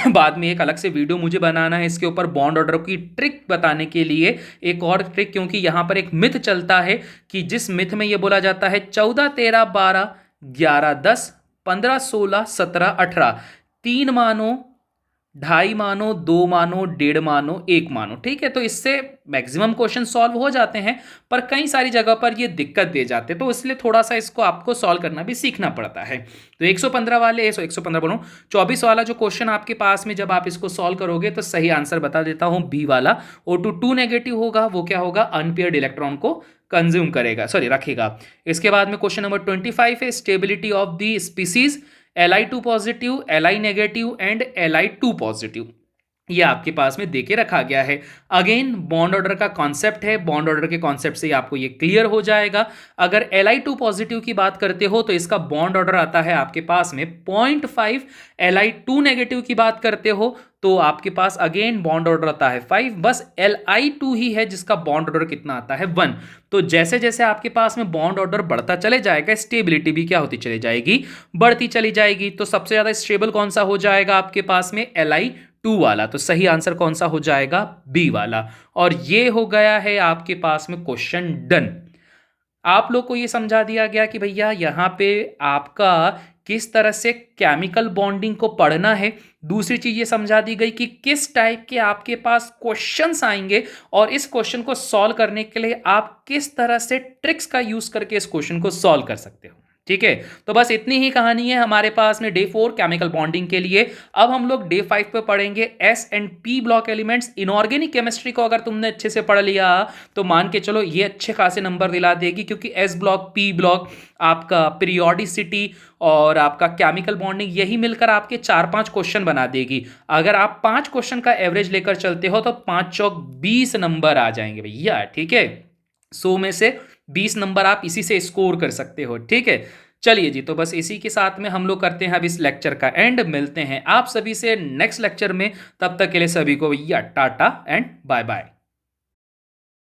बाद में एक अलग से वीडियो मुझे बनाना है इसके ऊपर बॉन्ड ऑर्डर की ट्रिक बताने के लिए, एक और ट्रिक, क्योंकि यहां पर एक मिथ चलता है कि जिस मिथ में यह बोला जाता है 14 13 12 11 10 15 16 17 18, 3 मानो, 2.5 मानो, 2 मानो, 1.5 मानो, 1 मानो। ठीक है, तो इससे मैक्सिमम क्वेश्चन सॉल्व हो जाते हैं पर कई सारी जगह पर ये दिक्कत दे जाते हैं, तो इसलिए थोड़ा सा इसको आपको सॉल्व करना भी सीखना पड़ता है। तो 115 वाले 115 बोलो 24 वाला जो क्वेश्चन आपके पास में जब आप इसको सॉल्व करोगे तो सही आंसर बता देता हूं, बी वाला O2 नेगेटिव होगा। वो क्या होगा? अनपेयर्ड इलेक्ट्रॉन को कंज्यूम करेगा, सॉरी रखेगा। इसके बाद में क्वेश्चन नंबर 25 है stability of the species Li2 positive, Li negative and Li2 positive. ये आपके पास में देके रखा गया है। अगेन बॉन्ड ऑर्डर का कॉन्सेप्ट है, बॉन्ड ऑर्डर के कॉन्सेप्ट से आपको ये क्लियर हो जाएगा। अगर Li2 पॉजिटिव की बात करते हो तो इसका बॉन्ड ऑर्डर आता है आपके पास में 0.5। Li2 नेगेटिव की बात करते हो तो आपके पास अगेन बॉन्ड ऑर्डर आता है 5। बस Li2 ही है जिसका बॉन्ड ऑर्डर कितना आता है? 1। तो जैसे जैसे आपके पास में बॉन्ड ऑर्डर बढ़ता चले जाएगा स्टेबिलिटी भी क्या होती चली जाएगी? बढ़ती चली जाएगी। तो सबसे ज्यादा स्टेबल कौन सा हो जाएगा आपके पास में? Li2 वाला। तो सही आंसर कौन सा हो जाएगा? बी वाला। और ये हो गया है आपके पास में क्वेश्चन डन। आप लोग को ये समझा दिया गया कि भैया यहाँ पे आपका किस तरह से केमिकल बॉन्डिंग को पढ़ना है। दूसरी चीज ये समझा दी गई कि किस टाइप के आपके पास क्वेश्चंस आएंगे और इस क्वेश्चन को सॉल्व करने के लिए आप किस तरह से ट्रिक्स का यूज करके इस क्वेश्चन को सॉल्व कर सकते हो। ठीक है, तो बस इतनी ही कहानी है हमारे पास में डे 4 केमिकल बॉन्डिंग के लिए। अब हम लोग डे 5 पे पढ़ेंगे S and P block elements. Inorganic chemistry को अगर तुमने अच्छे से पढ़ लिया तो मान के चलो ये अच्छे खासे नंबर दिला देगी, क्योंकि एस ब्लॉक, पी ब्लॉक, आपका पीरियोडिसिटी और आपका केमिकल बॉन्डिंग यही मिलकर आपके 4-5 क्वेश्चन बना देगी। अगर आप 5 क्वेश्चन का एवरेज लेकर चलते हो तो 5 चौक 20 नंबर आ जाएंगे भैया। ठीक है, 100 में से 20 नंबर आप इसी से स्कोर कर सकते हो। ठीक है, चलिए जी, तो बस इसी के साथ में हम लोग करते हैं अब इस लेक्चर का एंड। मिलते हैं आप सभी से नेक्स्ट लेक्चर में, तब तक के लिए सभी को भैया टाटा एंड बाय बाय।